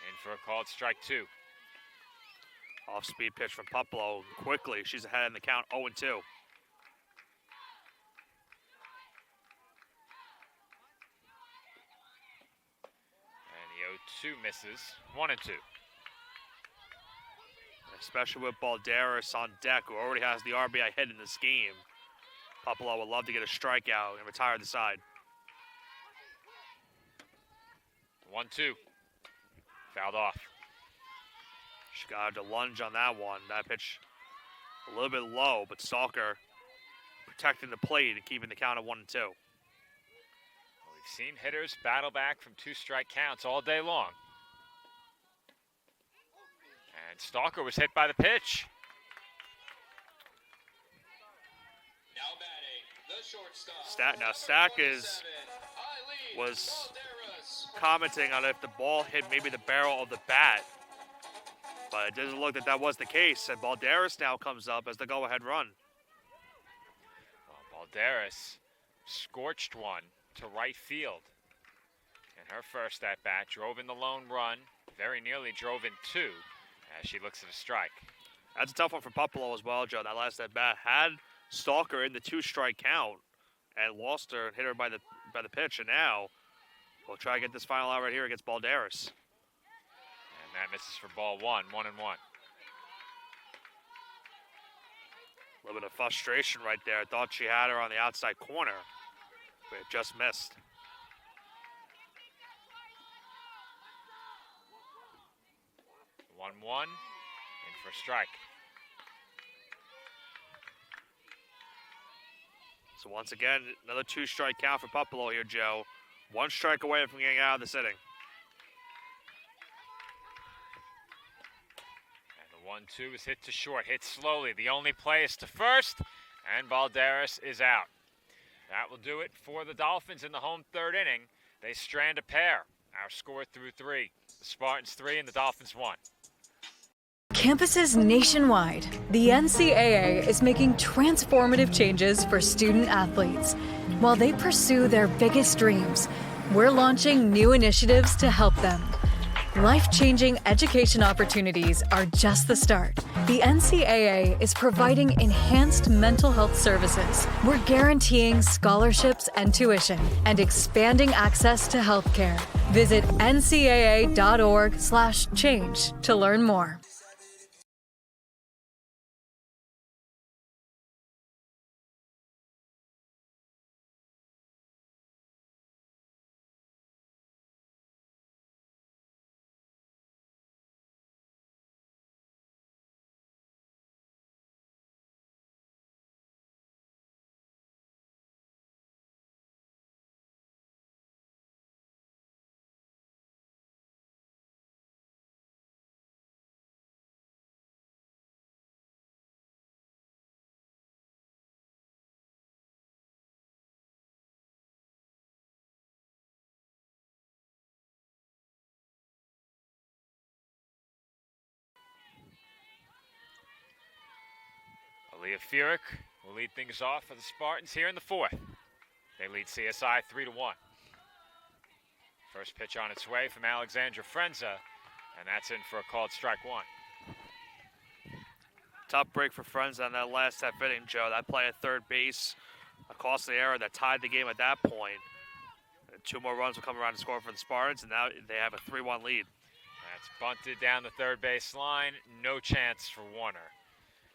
In for a called strike 2. Off-speed pitch from Pueblo. Quickly, she's ahead in the count, 0-2. And the 0-2 misses. 1-2. Especially with Balderas on deck, who already has the RBI hit in this game. Pueblo would love to get a strikeout and retire the side. 1-2. Fouled off. She got to lunge on that one. That pitch a little bit low, but Stalker protecting the plate and keeping the count at 1-2. Well, we've seen hitters battle back from 2-strike counts all day long. And Stalker was hit by the pitch. Now batting, the shortstop. Stack was commenting on if the ball hit maybe the barrel of the bat. But it doesn't look that that was the case. And Balderas now comes up as the go-ahead run. Well, Balderas scorched one to right field. And her first at-bat drove in the lone run, very nearly drove in two as she looks at a strike. That's a tough one for Buffalo as well, Joe. That last at-bat had Stalker in the 2-strike count and lost her and hit her by the pitch. And now we'll try to get this final out right here against Balderas. And that misses for ball 1, 1-1. A little bit of frustration right there. Thought she had her on the outside corner, but it just missed. One, in for a strike. So once again, another 2-strike count for Buffalo here, Joe. 1 strike away from getting out of this inning. And the 1-2 is hit to short, hit slowly. The only play is to first, and Balderas is out. That will do it for the Dolphins in the home 3rd inning. They strand a pair. Our score through 3. The Spartans 3 and the Dolphins 1. Campuses nationwide, the NCAA is making transformative changes for student athletes. While they pursue their biggest dreams, we're launching new initiatives to help them. Life-changing education opportunities are just the start. The NCAA is providing enhanced mental health services. We're guaranteeing scholarships and tuition and expanding access to healthcare. Visit ncaa.org/change to learn more. Aaliyah Furyk will lead things off for the Spartans here in the 4th. They lead CSI 3-1. First pitch on its way from Alexandra Frenza, and that's in for a called strike 1. Tough break for Frenza on that last half inning, Joe. That play at third base, a costly error that tied the game at that point. And 2 more runs will come around to score for the Spartans, and now they have a 3-1 lead. That's bunted down the third base line. No chance for Warner.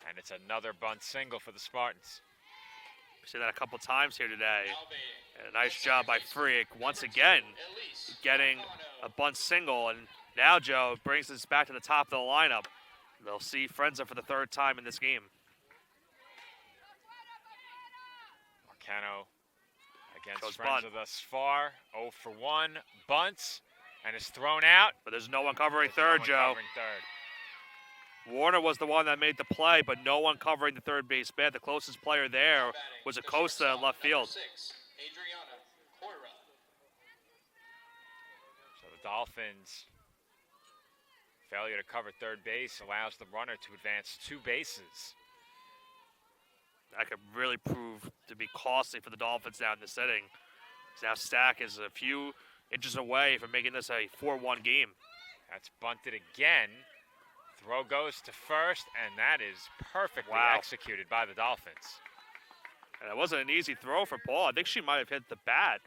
And it's another bunt single for the Spartans. We've seen that a couple times here today. And a nice job by Freak once again getting a bunt single. And now, Joe, brings us back to the top of the lineup. They'll see Frenza for the 3rd time in this game. Marcano against Goes Frenza bunt. thus far. 0 for 1. Bunts and is thrown out. But there's no one covering There's no third, one Joe. covering third. Warner was the one that made the play, but no one covering the third base bed. The closest player there was Acosta in left field. So the Dolphins' failure to cover third base allows the runner to advance 2 bases. That could really prove to be costly for the Dolphins now in this inning. Now Stack is a few inches away from making this a 4-1 game. That's bunted again. Throw goes to first, and that is perfectly executed by the Dolphins. And it wasn't an easy throw for Paul. I think she might have hit the bat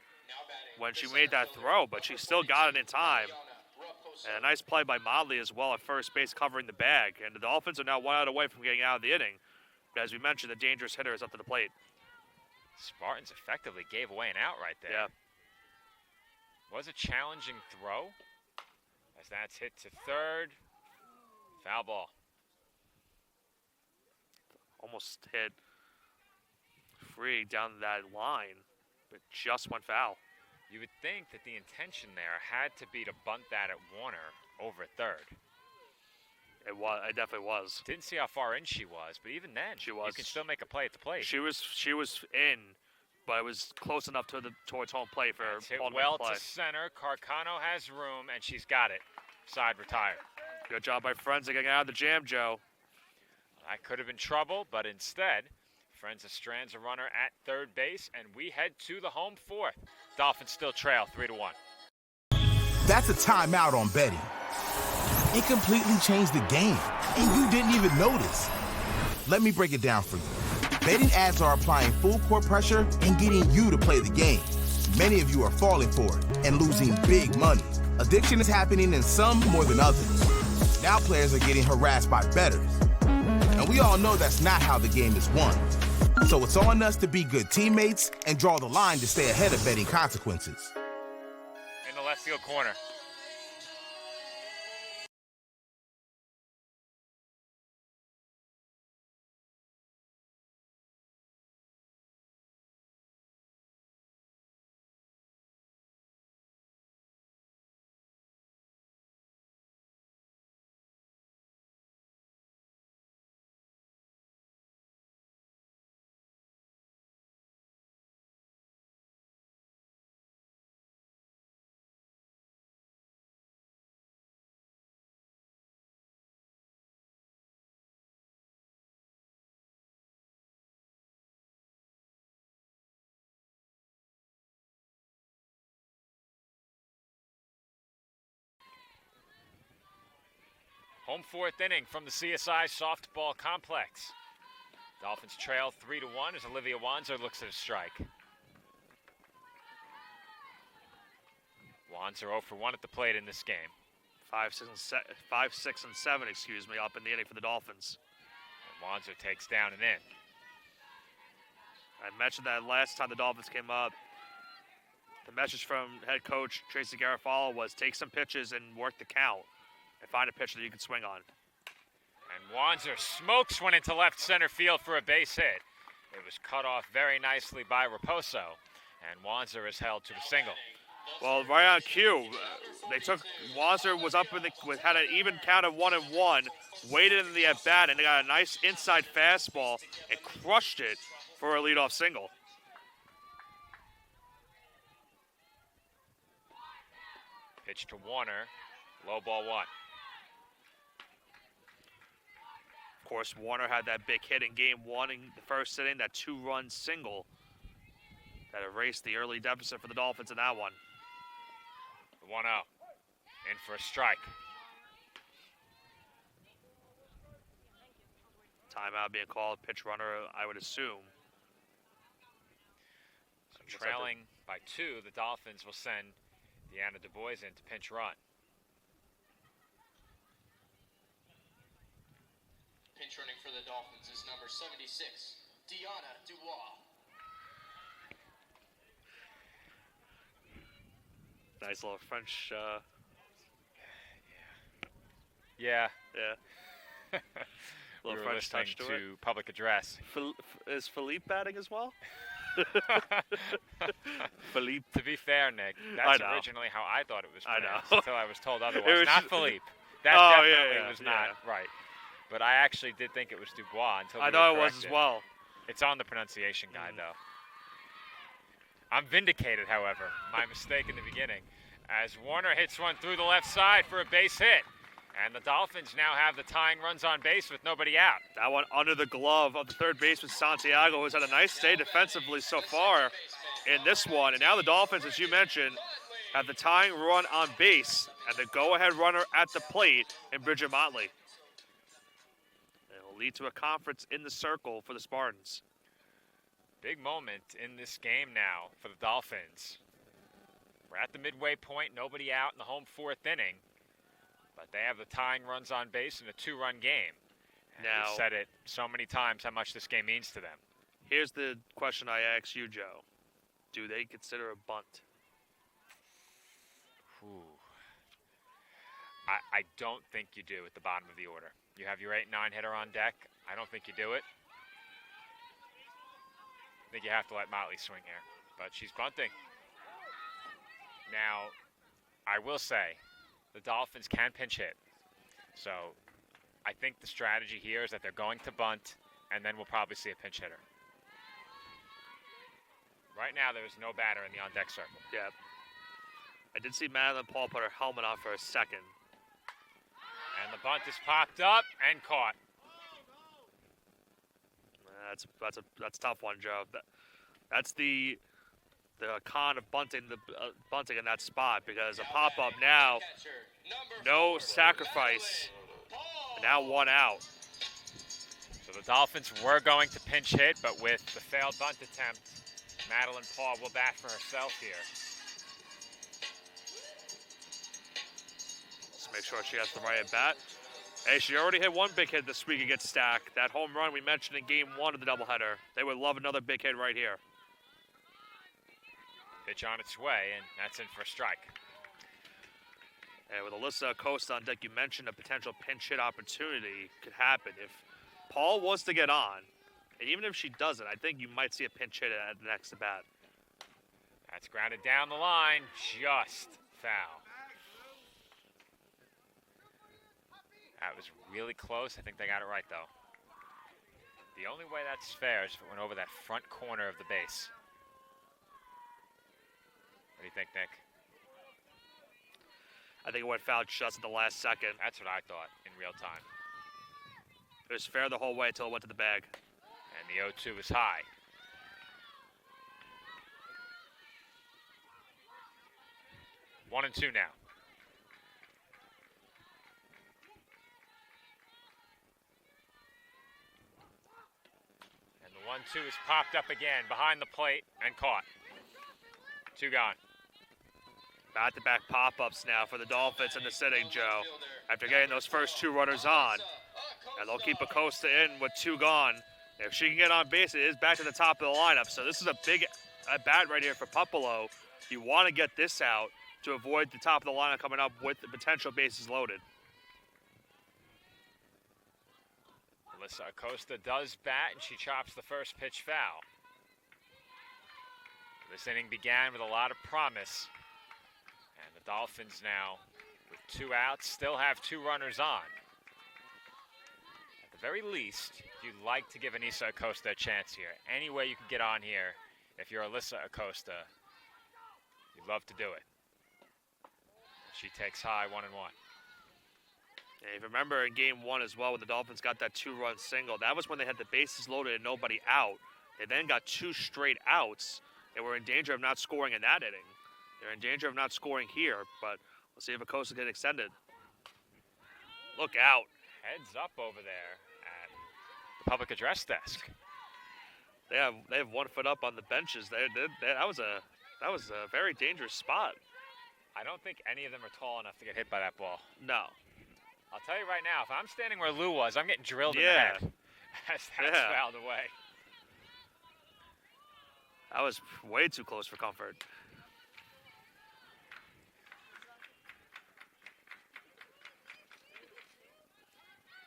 when she made that throw, but she still got it in time. And a nice play by Modley as well at first base covering the bag. And the Dolphins are now 1 out away from getting out of the inning. But as we mentioned, the dangerous hitter is up to the plate. Spartans effectively gave away an out right there. Yeah. Was a challenging throw. as that's hit to third. Foul ball. Almost hit free down that line, but just went foul. You would think that the intention there had to be to bunt that at Warner over third. It was. It definitely was. Didn't see how far in she was, but even then, She was. you can still make a play at the plate. She was in, but it was close enough towards home plate for It's hit ultimate well play. to center. Carcano has room, and she's got it. Side retired. Good job by Frenza getting out of the jam, Joe. That could have been trouble, but instead, Frenza strands a runner at third base, and we head to the home fourth. Dolphins still trail 3-1. That's a timeout on betting. It completely changed the game, and you didn't even notice. Let me break it down for you. Betting ads are applying full court pressure and getting you to play the game. Many of you are falling for it and losing big money. Addiction is happening in some more than others. Now players are getting harassed by bettors. And we all know that's not how the game is won. So it's on us to be good teammates and draw the line to stay ahead of betting consequences. In the left field corner. Home fourth inning from the CSI softball complex. Dolphins trail 3-1 as Olivia Wanzer looks at a strike. Wanzer 0 for 1 at the plate in this game. 5, 6, and 7, excuse me, up in the inning for the Dolphins. And Wanzer takes down and in. I mentioned that last time the Dolphins came up. The message from head coach Tracy Garofalo was take some pitches and work the count and find a pitch that you can swing on. And Wanzer smokes one into left center field for a base hit. It was cut off very nicely by Raposo, and Wanzer is held to a single. Well, right on cue, they took Wanzer was up had an even count of 1-1, waited in the at bat, and they got a nice inside fastball and crushed it for a leadoff single. Pitch to Warner, low ball 1. Of course, Warner had that big hit in game 1 in the first inning, that 2-run single that erased the early deficit for the Dolphins in that one. The 1-0, in for a strike. Timeout being called, pitch runner, I would assume. So trailing by 2, the Dolphins will send Deanna Du Bois in to pinch run. Pinch running for the Dolphins is number 76, Deanna Dubois. Nice little French. Yeah. We Little were French listening touch to to public address. Is Philippe batting as well? Philippe. To be fair, Nick, I that's know. originally how I thought it was I pronounced know. until I was told otherwise. It was Not just- Philippe. That Oh, yeah, definitely yeah, was not yeah. right. But I actually did think it was Dubois until I we know were it was as corrected. well. It's on the pronunciation guide, though. I'm vindicated, however. My mistake in the beginning. As Warner hits one through the left side for a base hit. And the Dolphins now have the tying runs on base with nobody out. That one under the glove of the third baseman Santiago, who's had a nice day defensively so far in this one. And now the Dolphins, as you mentioned, have the tying run on base and the go-ahead runner at the plate in Bridget Motley. It will lead to a conference in the circle for the Spartans. Big moment in this game now for the Dolphins. We're at the midway point, nobody out in the home fourth inning. But they have the tying runs on base in a 2-run game. And Now- we've said it so many times how much this game means to them. Here's the question I ask you, Joe. Do they consider a bunt? Ooh. I don't think you do at the bottom of the order. You have your 8-9 hitter on deck. I don't think you do it. I think you have to let Motley swing here, but she's bunting. Now, I will say, the Dolphins can pinch hit. So I think the strategy here is that they're going to bunt, and then we'll probably see a pinch hitter. Right now, there's no batter in the on-deck circle. Yeah. I did see Madeline Paul put her helmet on for a second. And the bunt is popped up and caught. That's a tough one, Joe. That's the con of bunting bunting in that spot, because a pop up now, no sacrifice, and now 1 out. So the Dolphins were going to pinch hit, but with the failed bunt attempt, Madeline Paul will bat for herself here. Let's make sure she has the right at bat. Hey, she already hit one big hit this week against Stack. That home run we mentioned in game 1 of the doubleheader. They would love another big hit right here. Pitch on its way, and that's in for a strike. And with Alyssa Acosta on deck, you mentioned a potential pinch hit opportunity could happen. If Paul was to get on, and even if she doesn't, I think you might see a pinch hit at the next at bat. That's grounded down the line, just foul. That was really close. I think they got it right, though. The only way that's fair is if it went over that front corner of the base. What do you think, Nick? I think it went foul just at the last second. That's what I thought in real time. It was fair the whole way until it went to the bag. And the 0-2 is high. One and two now. And the 1-2 is popped up again behind the plate and caught. 2 gone. Back-to-back pop-ups now for the Dolphins in the sitting, Joe. After getting those first 2 runners on. And they'll keep Acosta in with 2 gone. If she can get on base, it is back to the top of the lineup. So this is a big at-bat right here for Pupolo. You want to get this out to avoid the top of the lineup coming up with the potential bases loaded. Alyssa Acosta does bat, and she chops the first pitch foul. This inning began with a lot of promise. And the Dolphins now, with 2 outs, still have 2 runners on. At the very least, you'd like to give Anissa Acosta a chance here. Any way you can get on here, if you're Alyssa Acosta, you'd love to do it. She takes high 1-1. And if you remember in game 1 as well, when the Dolphins got that 2-run single, that was when they had the bases loaded and nobody out. They then got 2 straight outs. They were in danger of not scoring in that inning. They're in danger of not scoring here, but we'll see if Acosta can extend it. Look out. Heads up over there at the public address desk. They have 1 foot up on the benches. That was a very dangerous spot. I don't think any of them are tall enough to get hit by that ball. No. I'll tell you right now, if I'm standing where Lou was, I'm getting drilled in the head. That's fouled away. That was way too close for comfort.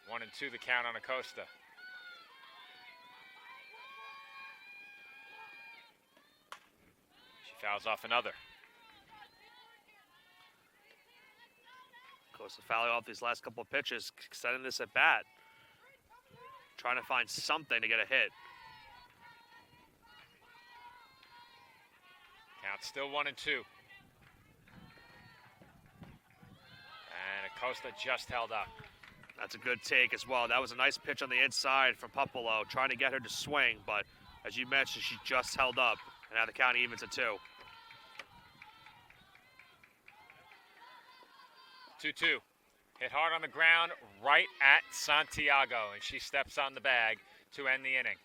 One and two, the count on Acosta. She fouls off another. Acosta fouling off these last couple of pitches, extending this at bat. Trying to find something to get a hit. Count still 1 and 2. And Acosta just held up. That's a good take as well. That was a nice pitch on the inside from Pupolo, trying to get her to swing, but as you mentioned, she just held up, and now the count evens at 2. 2-2. Hit hard on the ground right at Santiago, and she steps on the bag to end the inning.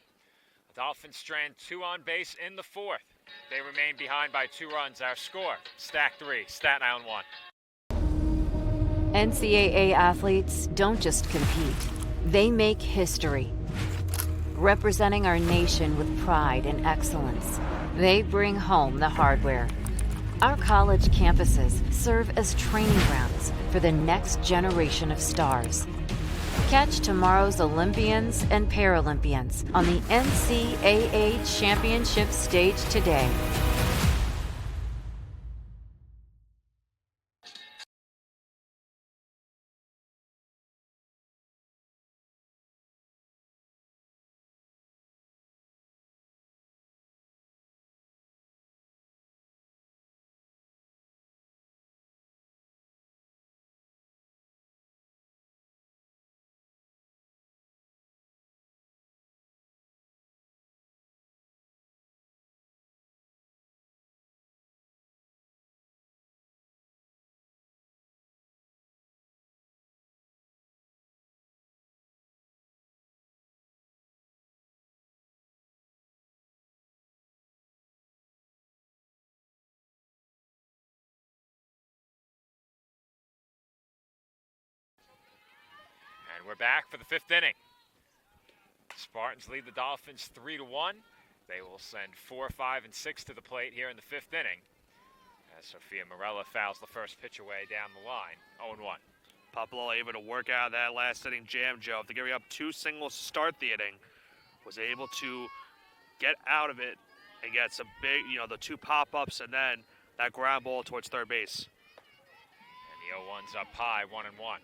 The Dolphins strand 2 on base in the 4th. They remain behind by 2 runs. Our score, Stack 3, Staten Island 1. NCAA athletes don't just compete, they make history. Representing our nation with pride and excellence, they bring home the hardware. Our college campuses serve as training grounds for the next generation of stars. Catch tomorrow's Olympians and Paralympians on the NCAA Championship stage today. And we're back for the 5th inning. Spartans lead the Dolphins 3-1. They will send 4, 5, and 6 to the plate here in the 5th inning, as Sophia Morella fouls the first pitch away down the line. 0-1. Popolo able to work out that last inning jam, Joe. After giving up 2 singles to start the inning, was able to get out of it and get some big, the 2 pop-ups and then that ground ball towards third base. And the 0-1's up high, 1-1.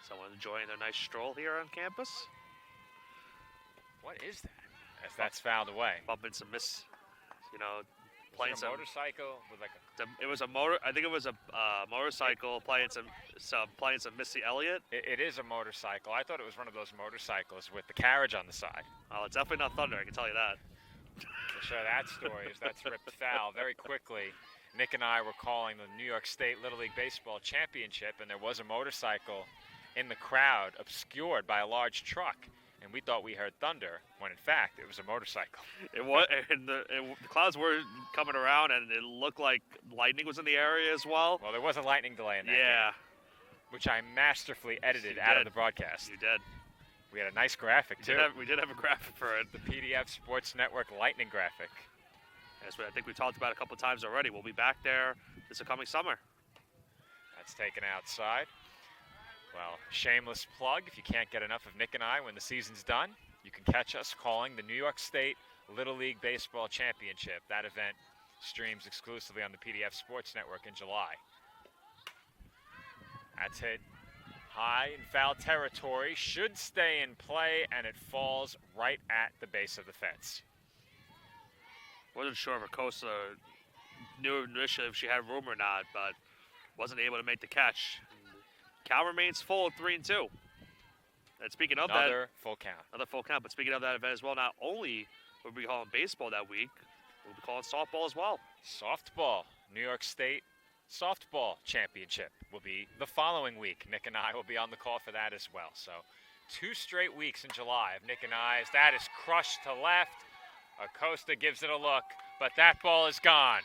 Someone enjoying their nice stroll here on campus. What is that? As that's fouled away. Bumping some playing some motorcycle with like a. It was a motor. I think it was a motorcycle playing some Missy Elliott. It is a motorcycle. I thought it was one of those motorcycles with the carriage on the side. Oh, it's definitely not Thunder. I can tell you that. To share that story, is that's ripped foul very quickly. Nick and I were calling the New York State Little League Baseball Championship, and there was a motorcycle in the crowd obscured by a large truck. And we thought we heard thunder, when in fact it was a motorcycle. It was, and the clouds were coming around, and it looked like lightning was in the area as well. Well, there was a lightning delay in that game, which I masterfully edited out of the broadcast. You did. We had a nice graphic, too. We did have a graphic for it. The PDF Sports Network lightning graphic. As I think we talked about a couple times already. We'll be back there this coming summer. That's taken outside. Well, shameless plug, if you can't get enough of Nick and I when the season's done, you can catch us calling the New York State Little League Baseball Championship. That event streams exclusively on the PDF Sports Network in July. That's hit high in foul territory, should stay in play, and it falls right at the base of the fence. Wasn't sure if Acosta knew initially if she had room or not, but wasn't able to make the catch. Count remains full at 3-2. And speaking of another full count. Another full count. But speaking of that event as well, not only will we be calling baseball that week, we'll be calling softball as well. Softball. New York State Softball Championship will be the following week. Nick and I will be on the call for that as well. So 2 straight weeks in July of Nick and I's. That is crushed to left. Acosta gives it a look, but that ball is gone.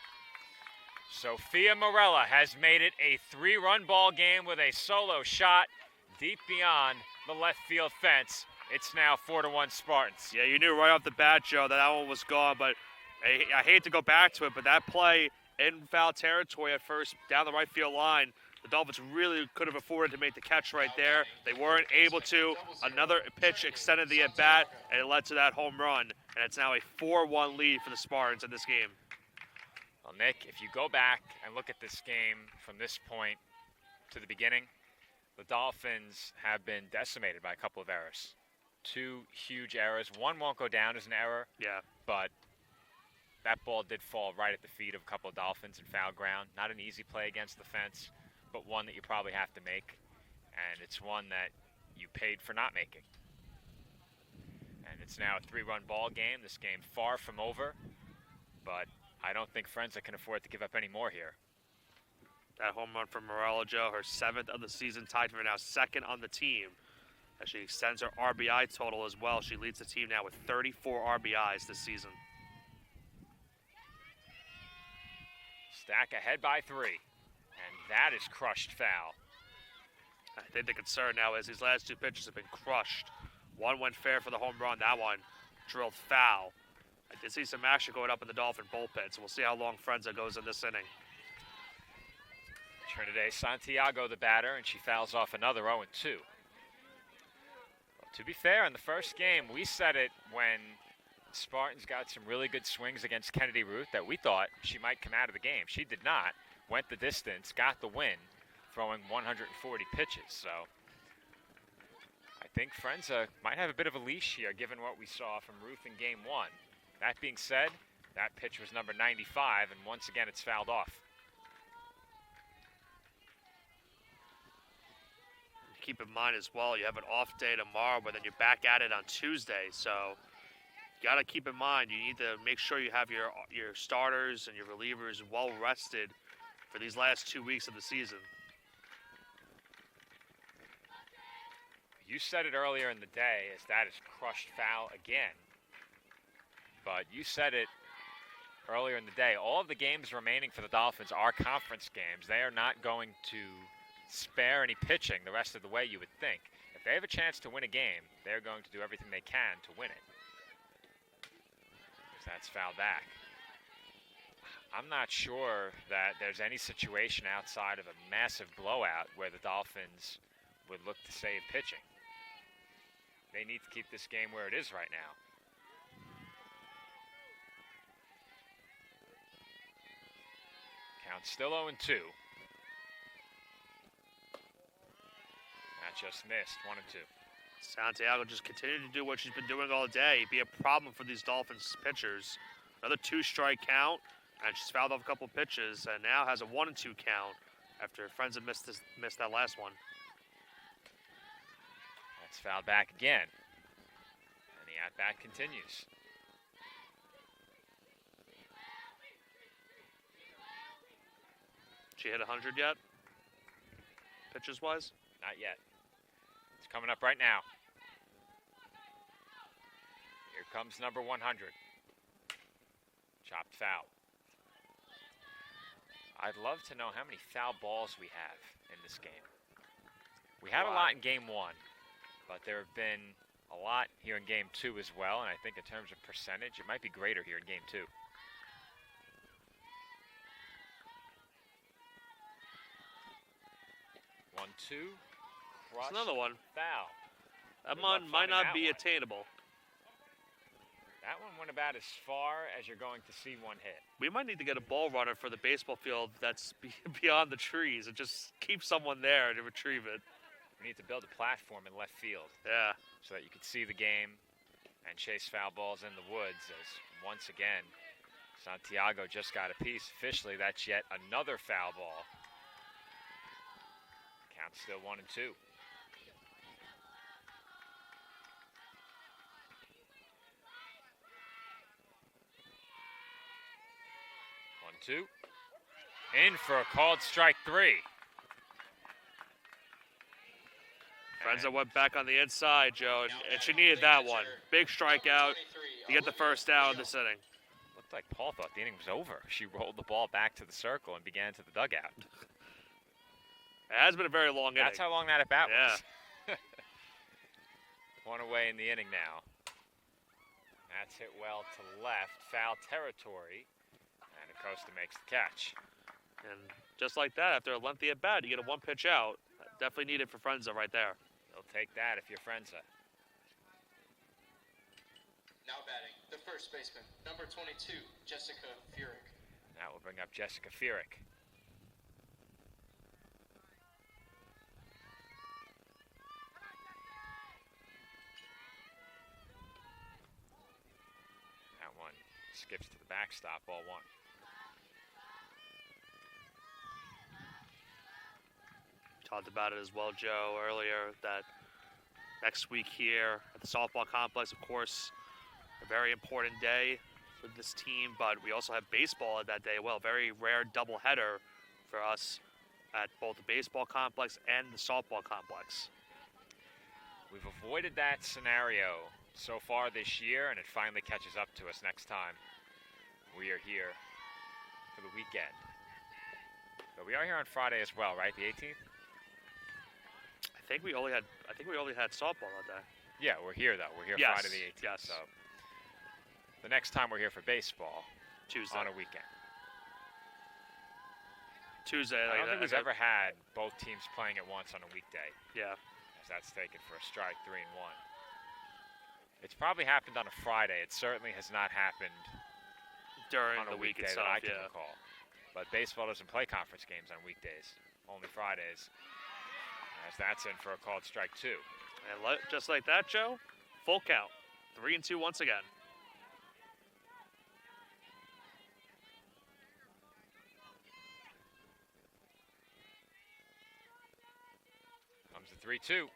Sophia Morella has made it a 3-run ball game with a solo shot deep beyond the left field fence. It's now 4-1 Spartans. Yeah, you knew right off the bat, Joe, that one was gone, but I hate to go back to it, but that play in foul territory at first down the right field line, the Dolphins really could have afforded to make the catch right there. They weren't able to. Another pitch extended the at-bat, and it led to that home run, and it's now a 4-1 lead for the Spartans in this game. Well, Nick, if you go back and look at this game from this point to the beginning, the Dolphins have been decimated by a couple of errors. 2 huge errors. One won't go down as an error. Yeah. But that ball did fall right at the feet of a couple of Dolphins in foul ground. Not an easy play against the fence, but one that you probably have to make. And it's one that you paid for not making. And it's now a 3-run ball game. This game far from over, but I don't think Frenza can afford to give up any more here. That home run from Morella, Joe, her 7th of the season, tied for now 2nd on the team. As she extends her RBI total as well. She leads the team now with 34 RBIs this season. Stack ahead by 3. And that is crushed foul. I think the concern now is these last two pitches have been crushed. One went fair for the home run. That one drilled foul. I did see some action going up in the Dolphin bullpen, so we'll see how long Frenza goes in this inning. Trinidad Santiago, the batter, and she fouls off another 0-2. Well, to be fair, in the first game, we said it when Spartans got some really good swings against Kennedy Ruth that we thought she might come out of the game. She did not. Went the distance, got the win, throwing 140 pitches. So I think Frenza might have a bit of a leash here, given what we saw from Ruth in game 1. That being said, that pitch was number 95, and once again, it's fouled off. Keep in mind as well, you have an off day tomorrow, but then you're back at it on Tuesday. So you got to keep in mind, you need to make sure you have your starters and your relievers well rested for these last 2 weeks of the season. You said it earlier in the day, as that is crushed foul again. But you said it earlier in the day. All of the games remaining for the Dolphins are conference games. They are not going to spare any pitching the rest of the way, you would think. If they have a chance to win a game, they're going to do everything they can to win it. That's fouled back. I'm not sure that there's any situation outside of a massive blowout where the Dolphins would look to save pitching. They need to keep this game where it is right now. Count still 0-2. That just missed, 1-2. Santiago just continued to do what she's been doing all day, be a problem for these Dolphins pitchers. Another 2-strike count, and she's fouled off a couple pitches, and now has a 1-2 count after Frenza missed that last one. That's fouled back again, and the at-bat continues. She hit 100 yet? Pitches-wise? Not yet. It's coming up right now. Here comes number 100. Chopped foul. I'd love to know how many foul balls we have in this game. We had a lot in game 1, but there have been a lot here in game 2 as well, and I think in terms of percentage, it might be greater here in game 2. 1-2. That's another one. Foul. That one might not be attainable. That one went about as far as you're going to see one hit. We might need to get a ball runner for the baseball field that's beyond the trees and just keep someone there to retrieve it. We need to build a platform in left field. Yeah. So that you can see the game and chase foul balls in the woods, as once again, Santiago just got a piece. Officially, that's yet another foul ball. Count still 1-2. Two. In for a called strike 3. Frenza went back on the inside, Joe, and she needed that one. Big strikeout to get the first out of this inning. Looked like Paul thought the inning was over. She rolled the ball back to the circle and began to the dugout. It has been a very long inning. That's how long that at bat was. One away in the inning now. That's hit well to left, foul territory. And Acosta makes the catch. And just like that, after a lengthy at bat, you get a one pitch out. Definitely needed for Frenza right there. You'll take that if you're Frenza. Now batting, the first baseman, number 22, Jessica Furyk. Now we'll bring up Jessica Furyk. That one skips to the backstop, ball 1. Talked about it as well, Joe, earlier, that next week here at the softball complex, of course, a very important day for this team, but we also have baseball at that day. Well, very rare doubleheader for us at both the baseball complex and the softball complex. We've avoided that scenario so far this year, and it finally catches up to us next time we are here for the weekend. But we are here on Friday as well, right? The 18th? think we only had softball that day. Yeah, we're here though. We're here Yes, Friday the 18th. yes. So the next time we're here for baseball, Tuesday. on a weekend. Tuesday. I don't like think we've ever had both teams playing at once on a weekday. Yeah. As that's taken for a strike 3-1. It's probably happened on a Friday. It certainly has not happened During on a the week weekday itself, that I can yeah. recall. But baseball doesn't play conference games on weekdays, only Fridays. As that's in for a called strike 2. And just like that, Joe, full count. 3-2 once again. Comes the 3-2.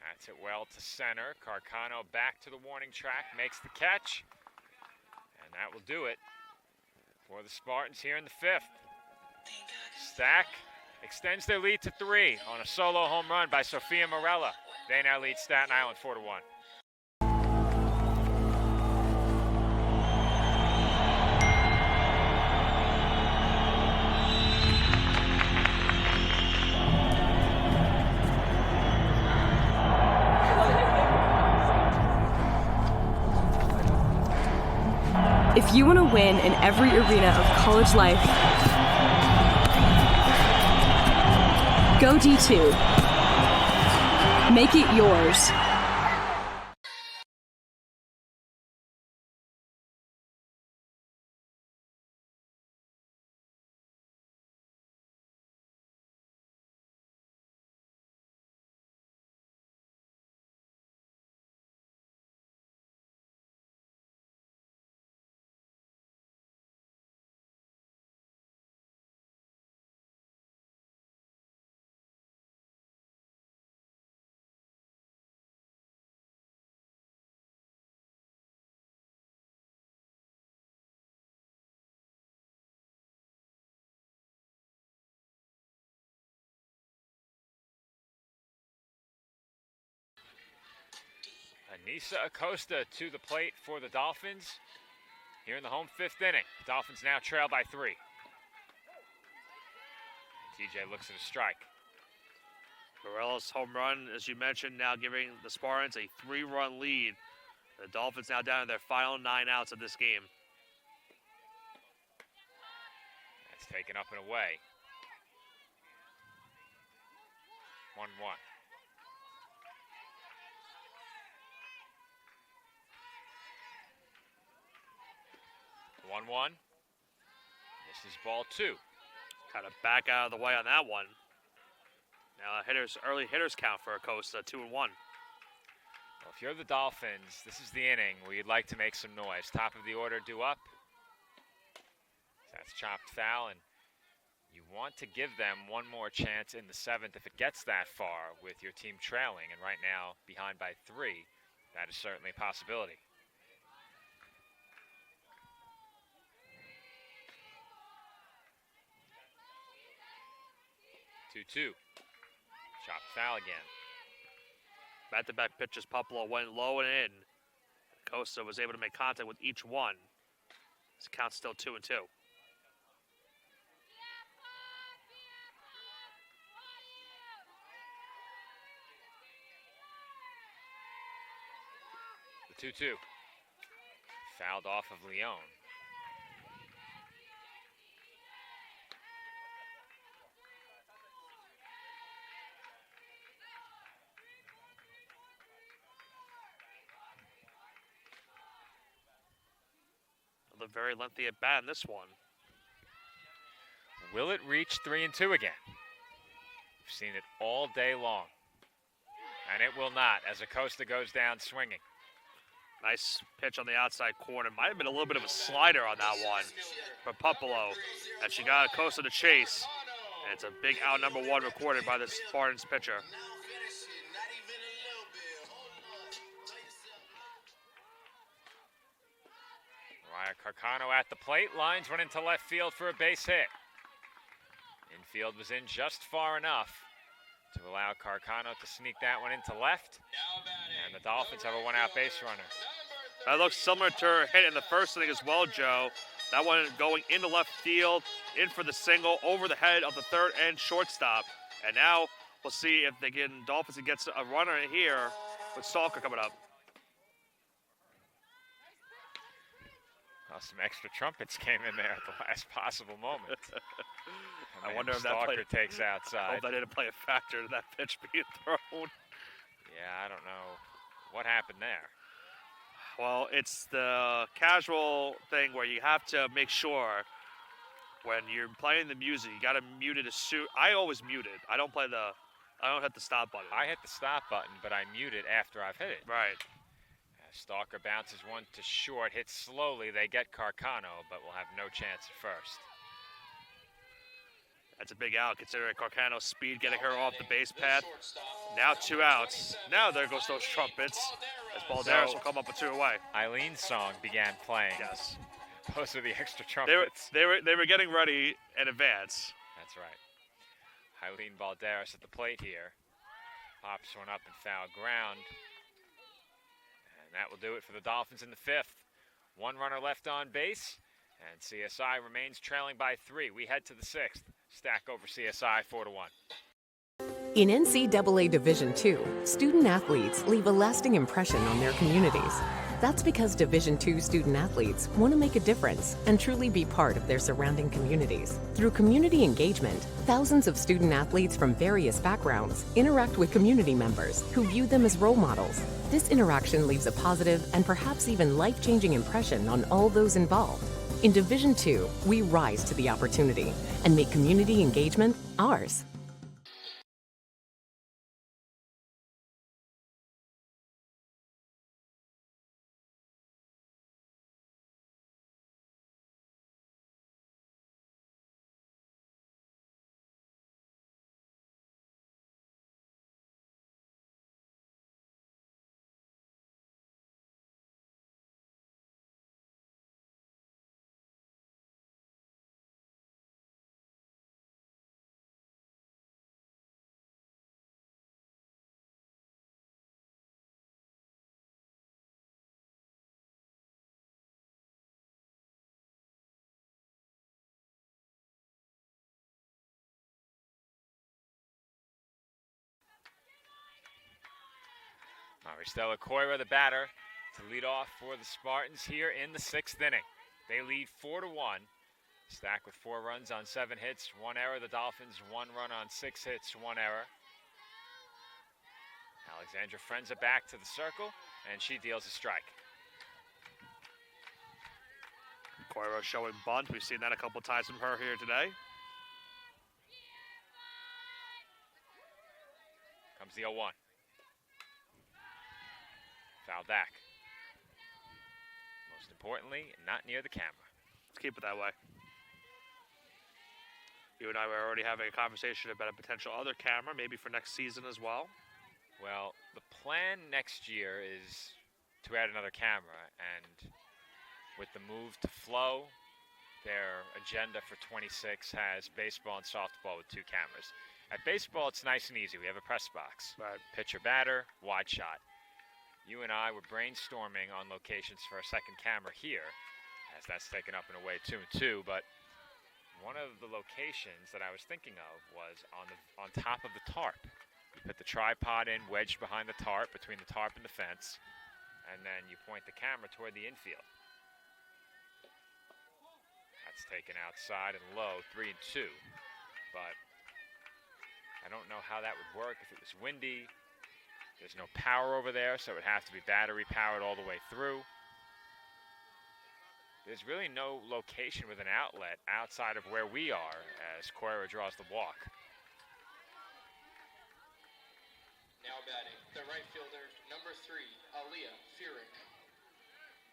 That's it well to center. Carcano back to the warning track, makes the catch. And that will do it for the Spartans here in the 5th. Stack extends their lead to 3 on a solo home run by Sophia Morella. They now lead Staten Island 4-1. If you want to win in every arena of college life, go D2. Make it yours. Anissa Acosta to the plate for the Dolphins here in the home 5th inning. Dolphins now trail by 3. TJ looks at a strike. Morella's home run, as you mentioned, now giving the Spartans a 3-run lead. The Dolphins now down to their final 9 outs of this game. That's taken up and away. 1-1. 1-1. This is ball 2. Kind of back out of the way on that one. Now early hitters count for Acosta, 2-1. Well, if you're the Dolphins, this is the inning where you'd like to make some noise. Top of the order due up. That's chopped foul, and you want to give them one more chance in the 7th if it gets that far with your team trailing, and right now behind by 3. That is certainly a possibility. 2-2. Chopped foul again. Back-to-back pitches, Popolo went low and in. Costa was able to make contact with each one. This count's still 2-2. The 2-2. Fouled off of Leone. A very lengthy at bat in this one. Will it reach 3-2 again? We've seen it all day long. And it will not as Acosta goes down swinging. Nice pitch on the outside corner. Might have been a little bit of a slider on that one for Popolo. And she got Acosta to chase. And it's a big out number 1 recorded by the Spartans pitcher. Carcano at the plate, lines one into left field for a base hit. Infield was in just far enough to allow Carcano to sneak that one into left. And the Dolphins have a 1-out base runner. That looks similar to her hit in the first inning as well, Joe. That one going into left field, in for the single, over the head of the third and shortstop. And now We'll see if they get Dolphins and gets a runner here with Stalker coming up. Well, some extra trumpets came in there at the last possible moment. I wonder if that Stalker takes I outside. hope that didn't play a factor in that pitch being thrown. Yeah, I don't know what happened there. Well, it's the casual thing where you have to make sure when you're playing the music, you got to mute it as soon. I always mute it. I don't hit the stop button. I hit the stop button, but I mute it after I've hit it. Right. Stalker bounces one to short, hits slowly. They get Carcano, but will have no chance at first. That's a big out, considering Carcano's speed getting her off the base path. Now 2 outs. Now there goes those trumpets. As Balderas will come up with 2 away. Eileen's song began playing. Yes. Those are the extra trumpets. They were getting ready in advance. That's right. Eileen Balderas at the plate here. Pops one up in foul ground. And that will do it for the Dolphins in the 5th. 1 runner left on base, and CSI remains trailing by 3. We head to the 6th. Stack over CSI 4-1. In NCAA Division II, student athletes leave a lasting impression on their communities. That's because Division II student athletes want to make a difference and truly be part of their surrounding communities. Through community engagement, thousands of student athletes from various backgrounds interact with community members who view them as role models. This interaction leaves a positive and perhaps even life-changing impression on all those involved. In Division II, we rise to the opportunity and make community engagement ours. Maristella Coira, the batter, to lead off for the Spartans here in the 6th inning. They lead 4-1. Stack with 4 runs on 7 hits, 1 error. The Dolphins 1 run on 6 hits, 1 error. Alexandra Frenza back to the circle, and she deals a strike. Coiro showing bunt. We've seen that a couple times from her here today. Comes the 0-1. Foul back. Most importantly, not near the camera. Let's keep it that way. You and I were already having a conversation about a potential other camera, maybe for next season as well. Well, the plan next year is to add another camera, and with the move to Flow, their agenda for 26 has baseball and softball with 2 cameras. At baseball, it's nice and easy. We have a press box. Right. Pitcher, batter, wide shot. You and I were brainstorming on locations for a second camera here, as that's taken up in a way 2 and 2, but one of the locations that I was thinking of was on top of the tarp. You put the tripod in, wedged behind the tarp, between the tarp and the fence, and then you point the camera toward the infield. That's taken outside and low, 3 and 2, but I don't know how that would work if it was windy. There's no power over there, so it would have to be battery powered all the way through. There's really no location with an outlet outside of where we are as Coira draws the walk. Now batting, the right fielder, number 3, Aaliyah Furyk.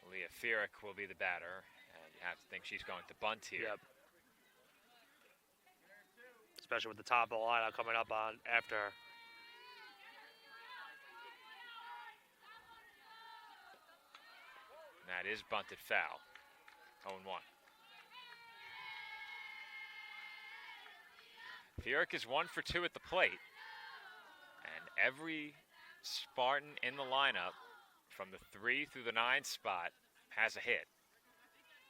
Aaliyah Furyk will be the batter, and you have to think she's going to bunt here. Yep. Especially with the top of the lineup coming up on after. And that is bunted foul. 0-1. Furyk is 1 for 2 at the plate. And every Spartan in the lineup from the 3 through the 9 spot has a hit.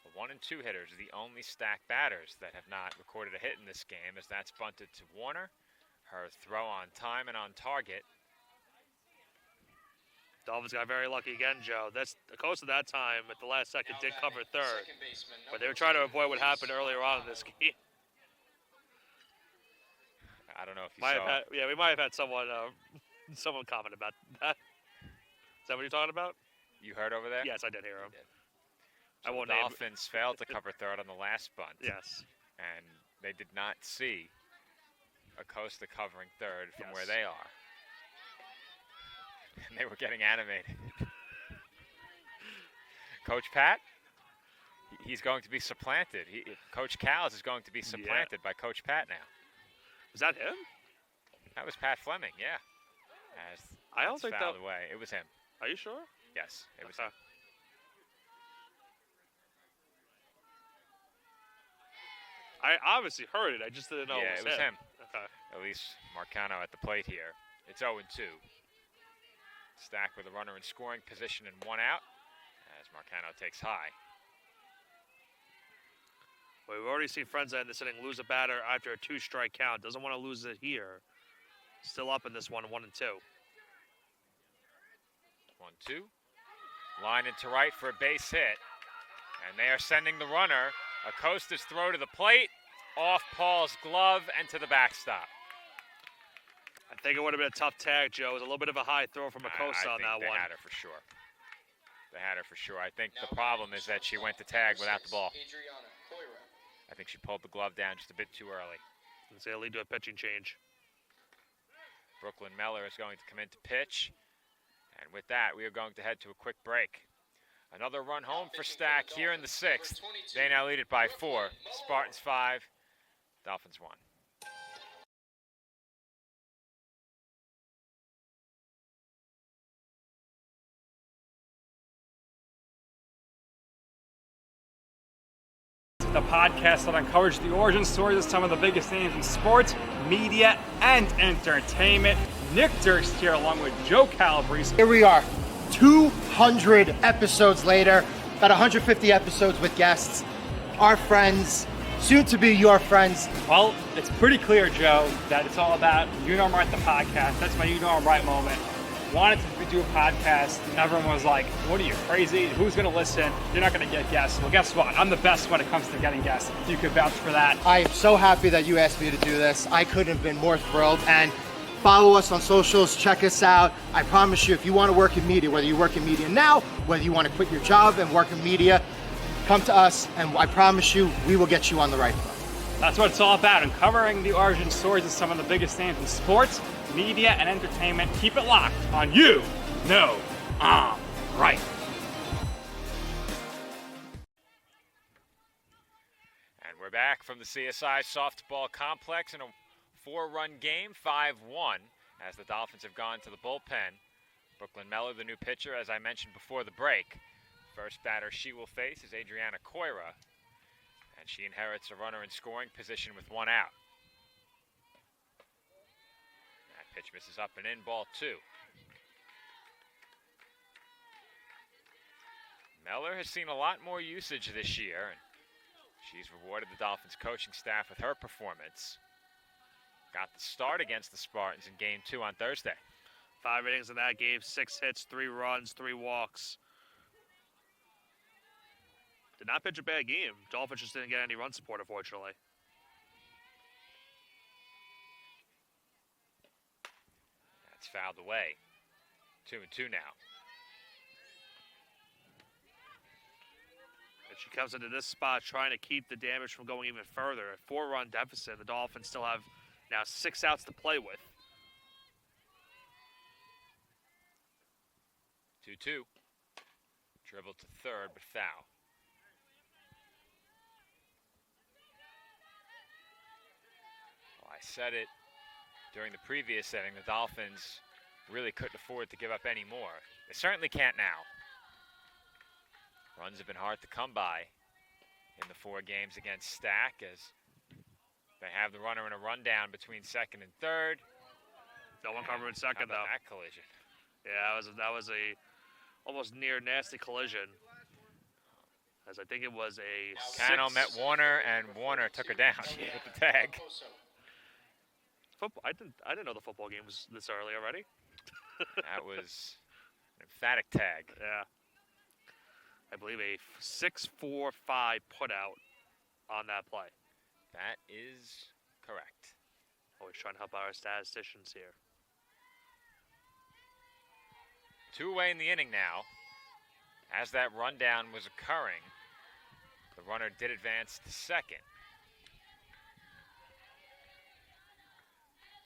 The 1 and 2 hitters are the only stacked batters that have not recorded a hit in this game, as that's bunted to Warner. Her throw on time and on target. Dolphins got very lucky again, Joe. That's close to that time at the last second did cover third, but they were trying to avoid what happened earlier on in this game. I don't know if you Might saw. have had, we might have had someone someone comment about that. Is that what you're talking about? You heard over there? Yes, I did hear him. So I won't the name. Dolphins failed to cover third on the last bunt. Yes. And they did not see Acosta covering third from Yes. where they are. And they were getting animated. Coach Pat, he's going to be supplanted. Coach Cowles is going to be supplanted by Coach Pat now. Was that him? That was Pat Fleming, yeah. As I don't it's think fouled that. away. It was him. Are you sure? Yes, it was Okay. him. I obviously heard it. I just didn't know Yeah, it was him. Okay. At least Marcano at the plate here. It's 0-2. Stack with a runner in scoring position and one out as Marcano takes high. Well, we've already seen Frenza in this inning lose a batter after a 2-strike count. Doesn't want to lose it here. Still up in this one, 1-2. 1-2. Line into right for a base hit. And they are sending the runner. Acosta's throw to the plate, off Paul's glove and to the backstop. I think it would have been a tough tag, Joe. It was a little bit of a high throw from Acosta on that they one. had her for sure. They had her for sure. I think the problem is that she went to tag without the ball. I think she pulled the glove down just a bit too early. Let's say it'll lead to a pitching change. Brooklyn Meller is going to come in to pitch. And with that, we are going to head to a quick break. Another run home for Stack here in the sixth. They now lead it by 4. Spartans 5, Dolphins 1. The podcast that uncovers the origin stories of some of the biggest names in sports, media, and entertainment. Nick Durst here along with Joe Calabrese. Here we are, 200 episodes later, about 150 episodes with guests, our friends, soon to be your friends. Well, it's pretty clear, Joe, that it's all about You Know I'm Right, the podcast. That's my You Know I'm Right moment. Wanted to do a podcast, and everyone was like, what are you, crazy? Who's going to listen? You're not going to get guests. Well, guess what? I'm the best when it comes to getting guests. You could vouch for that. I am so happy that you asked me to do this. I couldn't have been more thrilled. And follow us on socials, check us out. I promise you, if you want to work in media, whether you work in media now, whether you want to quit your job and work in media, come to us, and I promise you, we will get you on the right foot. That's what it's all about, uncovering the origin stories of some of the biggest names in sports, media, and entertainment. Keep it locked on You Know I'm Right. And we're back from the CSI softball complex in a 4-run game, 5-1, as the Dolphins have gone to the bullpen. Brooklyn Meller, the new pitcher, as I mentioned before the break. First batter she will face is Adriana Coira, and she inherits a runner in scoring position with one out. That pitch misses up and in, ball 2. Meller has seen a lot more usage this year, and she's rewarded the Dolphins coaching staff with her performance. Got the start against the Spartans in Game 2 on Thursday. 5 innings in that game, 6 hits, 3 runs, 3 walks. Did not pitch a bad game. Dolphins just didn't get any run support, unfortunately. That's fouled away. 2-2 now. And she comes into this spot trying to keep the damage from going even further. A 4-run deficit. The Dolphins still have now 6 outs to play with. 2-2. Dribble to third, but foul. Well, I said it during the previous inning. The Dolphins really couldn't afford to give up any more. They certainly can't now. Runs have been hard to come by in the 4 games against Stack, as they have the runner in a rundown between second and third. No one covered in second, How about though. that collision? Yeah, that was a almost near nasty collision. As I think it was a Cano 6. met Warner, and Warner took her down with the tag. Football. I didn't know the football game was this early already. That was an emphatic tag. Yeah. I believe a 6-4-5 put out on that play. That is correct. Always trying to help our statisticians here. 2 away in the inning now. As that rundown was occurring, the runner did advance to second.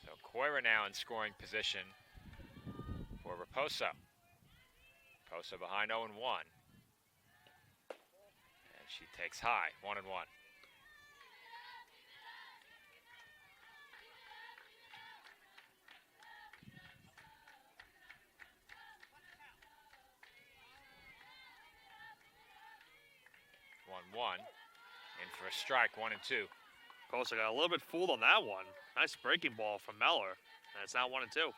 So Coira now in scoring position for Raposo. Raposo behind 0-1. And she takes high, 1-1. One in for a strike, 1-2. Raposo got a little bit fooled on that one. Nice breaking ball from Meller, and it's now 1-2.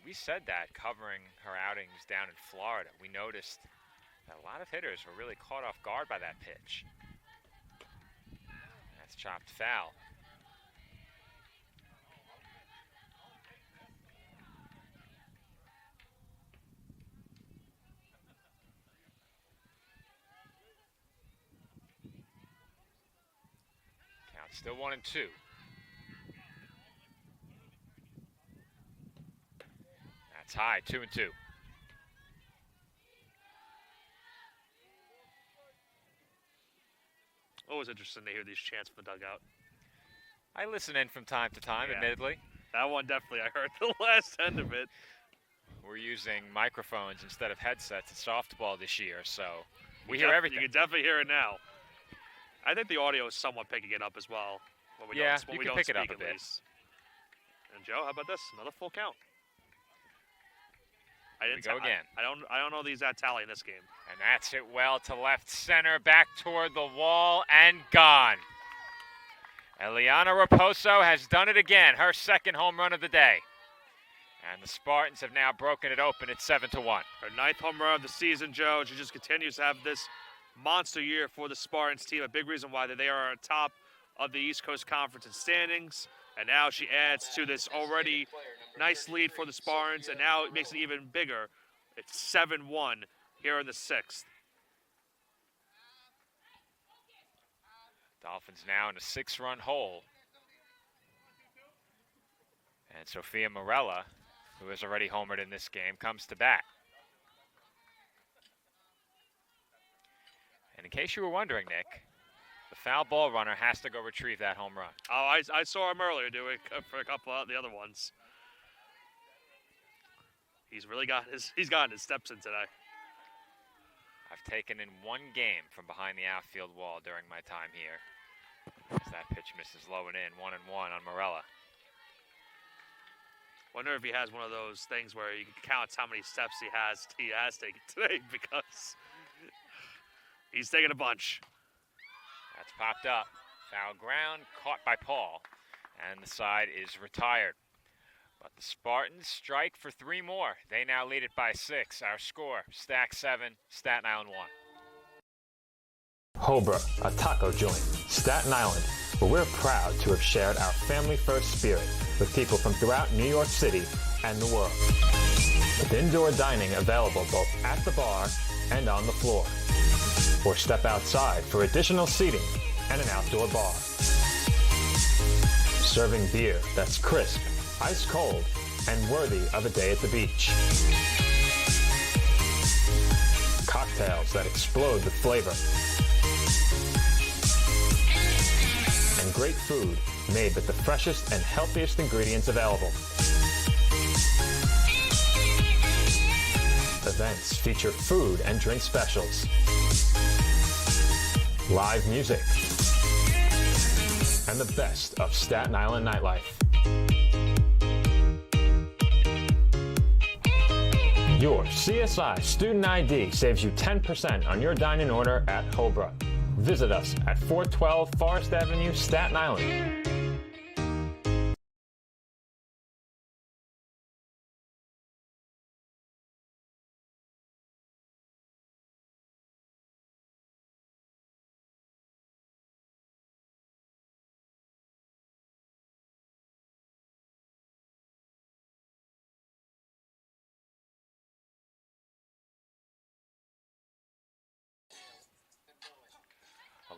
We said that covering her outings down in Florida. We noticed that a lot of hitters were really caught off guard by that pitch. That's chopped foul. Count still 1-2. That's high, 2-2. Always interesting to hear these chants from the dugout. I listen in from time to time, Yeah. admittedly. That one definitely, I heard the last end of it. We're using microphones instead of headsets at softball this year, so we You hear everything. You can definitely hear it now. I think the audio is somewhat picking it up as well. When we Yeah, don't, when you we can don't pick it up speak a at bit. least. And Joe, how about this? Another full count. Here we go again. I don't know the exact tally in this game. And that's hit well to left center, back toward the wall, and gone. Eliana Raposo has done it again, her second home run of the day. And the Spartans have now broken it open at 7-1. Her 9th home run of the season, Joe. She just continues to have this monster year for the Spartans team. A big reason why they are on top of the East Coast Conference in standings. And now she adds to this already nice lead for the Spartans, and now it makes it even bigger. It's 7-1 here in the 6th. Dolphins now in a 6-run hole. And Sophia Morella, who has already homered in this game, comes to bat. And in case you were wondering, Nick, the foul ball runner has to go retrieve that home run. Oh, I saw him earlier do it for a couple of the other ones. He's gotten his steps in today. I've taken in 1 game from behind the outfield wall during my time here. As that pitch misses low and in, 1-1 on Morella. Wonder if he has one of those things where you can count how many steps he has taken today, because he's taking a bunch. That's popped up. Foul ground, caught by Paul. And the side is retired. But the Spartans strike for 3 more. They now lead it by 6. Our score, Stack 7, Staten Island 1. Hobra, a taco joint, Staten Island, where we're proud to have shared our family-first spirit with people from throughout New York City and the world. With indoor dining available both at the bar and on the floor. Or step outside for additional seating and an outdoor bar. Serving beer that's crisp, ice cold, and worthy of a day at the beach. Cocktails that explode with flavor. And great food made with the freshest and healthiest ingredients available. Events feature food and drink specials. Live music. And the best of Staten Island nightlife. Your CSI Student ID saves you 10% on your dine-in order at Hobra. Visit us at 412 Forest Avenue, Staten Island.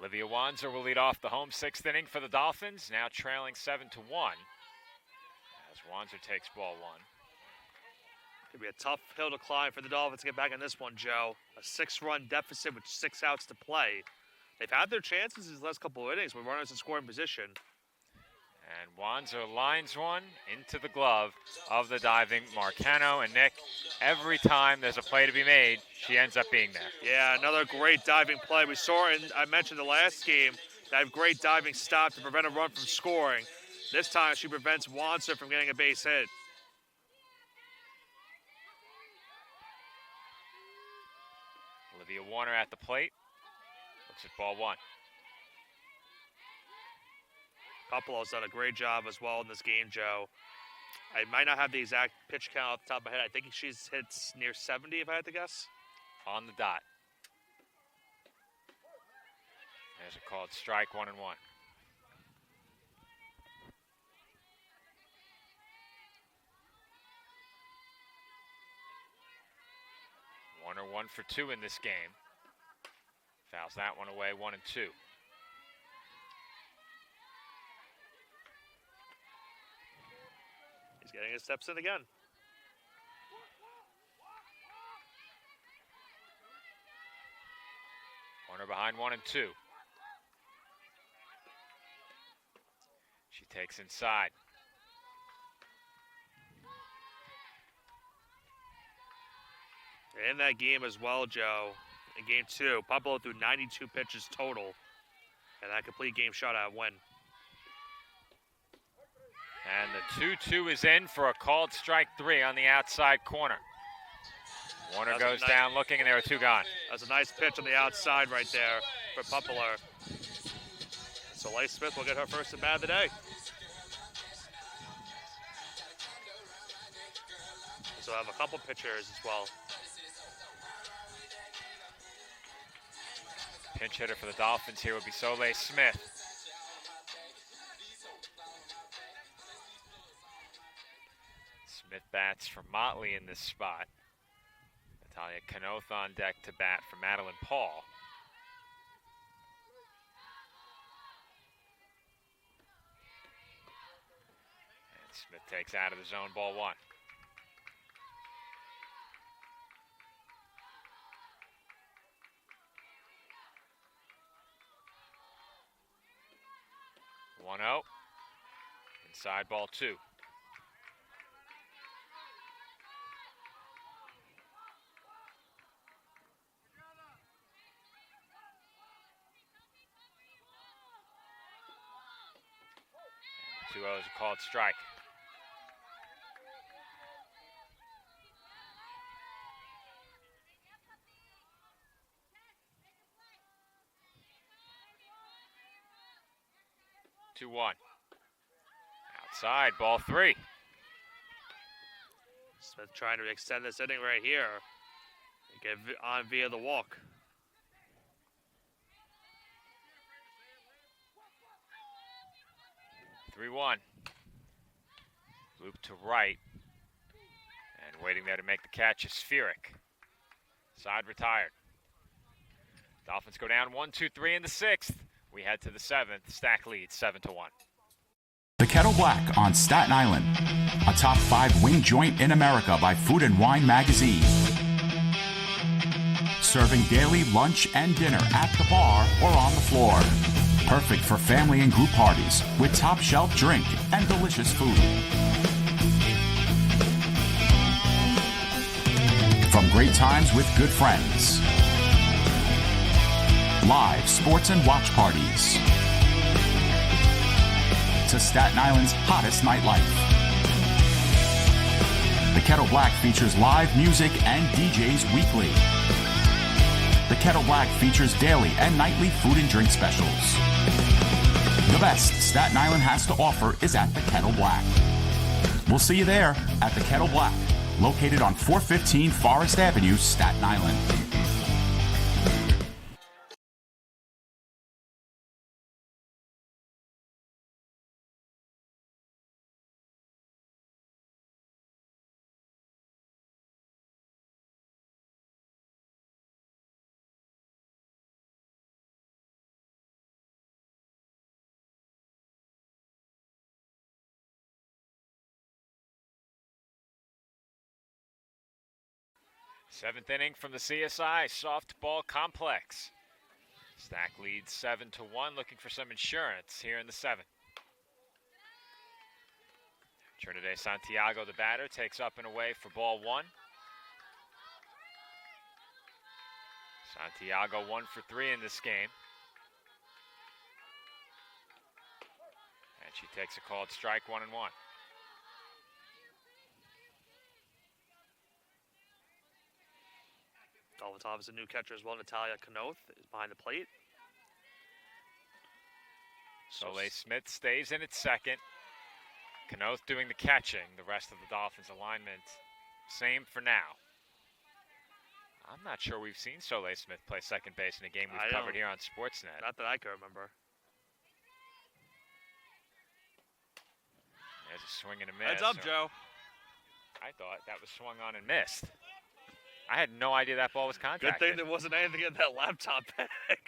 Olivia Wanzer will lead off the home sixth inning for the Dolphins, now trailing 7-1 as Wanzer takes ball one. Could be a tough hill to climb for the Dolphins to get back in this one, Joe. A 6-run deficit with 6 outs to play. They've had their chances these last couple of innings with runners in scoring position. And Wanzer lines one into the glove of the diving Marcano. And Nick, every time there's a play to be made, she ends up being there. Yeah, another great diving play. We saw it, I mentioned the last game, that great diving stop to prevent a run from scoring. This time she prevents Wanzer from getting a base hit. Olivia Warner at the plate. Looks at ball one. Popolo's done a great job as well in this game, Joe. I might not have the exact pitch count off the top of my head. I think she's hit near 70, if I had to guess. On the dot. There's a called strike, 1-1. Warner 1 for 2 in this game. Fouls that one away, 1-2. He's getting his steps in again. Warner behind 1-2. She takes inside. In that game as well, Joe, in game 2, Popolo threw 92 pitches total, and that complete game shutout win. And the 2-2 is in for a called strike 3 on the outside corner. Warner goes down looking, and there are 2 gone. That's a nice pitch on the outside right there for Popolo. Soleil Smith will get her first at bat of the day. So I have a couple pitchers as well. Pinch hitter for the Dolphins here would be Soleil Smith. Smith bats for Motley in this spot. Natalia Canoth on deck to bat for Madeline Paul. And Smith takes out of the zone, ball 1. Inside ball 2. Two O's a called strike. Two one. Outside, ball 3. Smith trying to extend this inning right here. Get on via the walk. Three one. Loop to right. And waiting there to make the catch is Spheric. Side retired. Dolphins go down 1-2-3 in the 6th. We head to the 7th. Stack leads 7-1. The Kettle Black on Staten Island, a top 5 wing joint in America by Food and Wine magazine. Serving daily lunch and dinner at the bar or on the floor. Perfect for family and group parties with top shelf drink and delicious food. From great times with good friends, live sports and watch parties, to Staten Island's hottest nightlife. The Kettle Black features live music and DJs weekly. The Kettle Black features daily and nightly food and drink specials. The best Staten Island has to offer is at the Kettle Black. We'll see you there at the Kettle Black, located on 415 Forest Avenue, Staten Island. Seventh inning from the CSI softball complex. Stack leads 7-1, looking for some insurance here in the seventh. Trinidad Santiago, the batter, takes up and away for ball one. Santiago 1 for 3 in this game. And she takes a called strike, 1-1. Dolphins obviously new catcher as well. Natalia Knoth is behind the plate. Soleil Smith stays in at second. Knoth doing the catching. The rest of the Dolphins alignment, same for now. I'm not sure we've seen Soleil Smith play second base in a game we've covered here on Sportsnet. Not that I can remember. There's a swing and a miss. Heads up, Joe. I thought that was swung on and missed. I had no idea that ball was contacted. Good thing there wasn't anything in that laptop bag.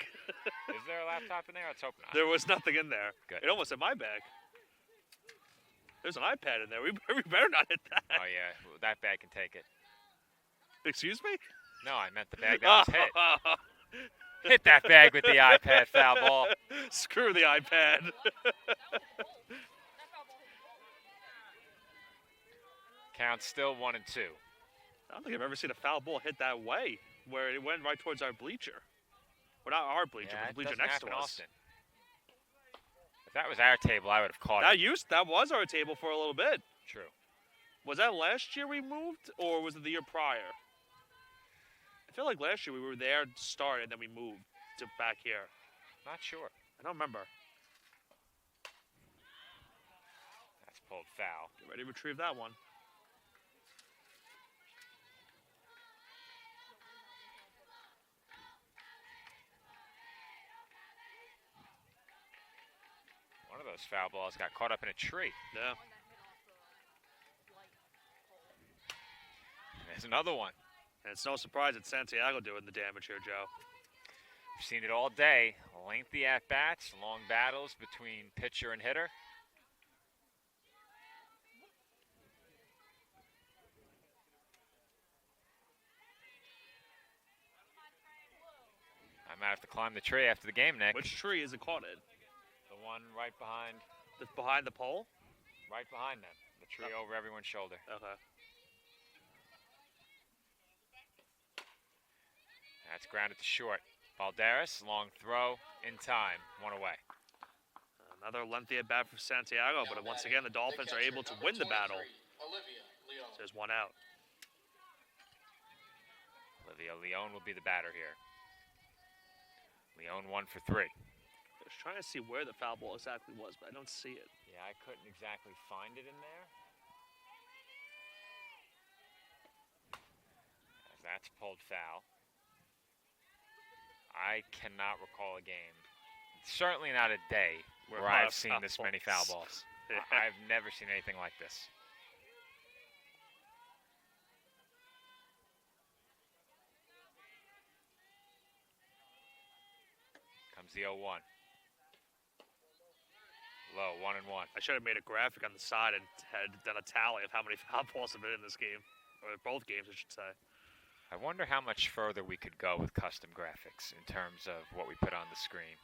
Is there a laptop in there? Let's hope not. There was nothing in there. Good. It almost hit my bag. There's an iPad in there. We better not hit that. Oh, yeah. Well, that bag can take it. Excuse me? No, I meant the bag that was hit. Hit that bag with the iPad, foul ball. Screw the iPad. Count still 1-2. I don't think I've ever seen a foul ball hit that way, where it went right towards our bleacher. Well, not our bleacher, but the bleacher next to us. Often. If that was our table, I would have caught it. That was our table for a little bit. True. Was that last year we moved, or was it the year prior? I feel like last year we were there to start, and then we moved to back here. Not sure. I don't remember. That's pulled foul. Get ready to retrieve that one. One of those foul balls got caught up in a tree. Yeah. There's another one. And it's no surprise that Santiago doing the damage here, Joe. We've seen it all day. Lengthy at-bats, long battles between pitcher and hitter. I might have to climb the tree after the game, Nick. Which tree is it caught in? The one right behind. Behind the pole? Right behind them. The tree over everyone's shoulder. Okay. That's grounded to short. Valderas, long throw, in time, one away. Another lengthy at bat for Santiago, but once again, the Dolphins are able to win the battle. So there's one out. Olivia Leon will be the batter here. Leon 1 for 3. I was trying to see where the foul ball exactly was, but I don't see it. Yeah, I couldn't exactly find it in there. As that's pulled foul. I cannot recall a game, certainly not a day, where I've seen this many foul balls. Yeah. I've never seen anything like this. Comes the 0-1. Low, 1-1. I should have made a graphic on the side and had done a tally of how many foul balls have been in this game, or both games, I should say. I wonder how much further we could go with custom graphics in terms of what we put on the screen.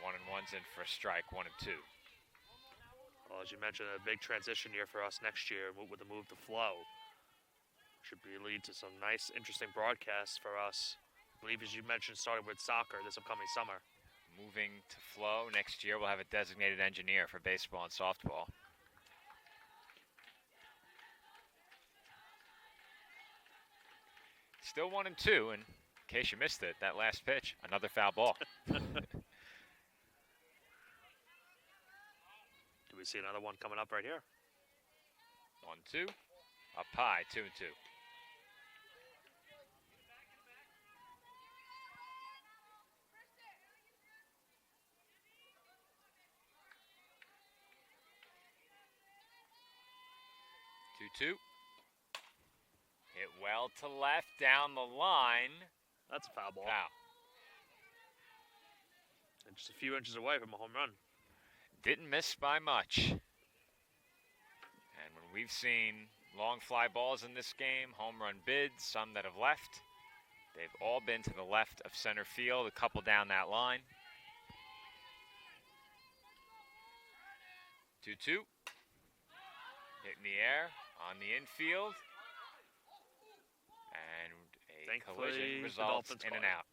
1-1's in for a strike, 1-2. Well, as you mentioned, a big transition year for us next year with the move to Flow. Should lead to some nice, interesting broadcasts for us. I believe, as you mentioned, starting with soccer this upcoming summer. Moving to Flow next year, we'll have a designated engineer for baseball and softball. Still 1-2, and in case you missed it, that last pitch, another foul ball. Do we see another one coming up right here? 1-2, up high, 2-2. Two. Hit well to left, down the line. That's a foul ball. Foul. And just a few inches away from a home run. Didn't miss by much. And when we've seen long fly balls in this game, home run bids, some that have left. They've all been to the left of center field, a couple down that line. 2-2. Hit in the air, on the infield. And a Thankfully, collision the results Dolphins in and caught it. out.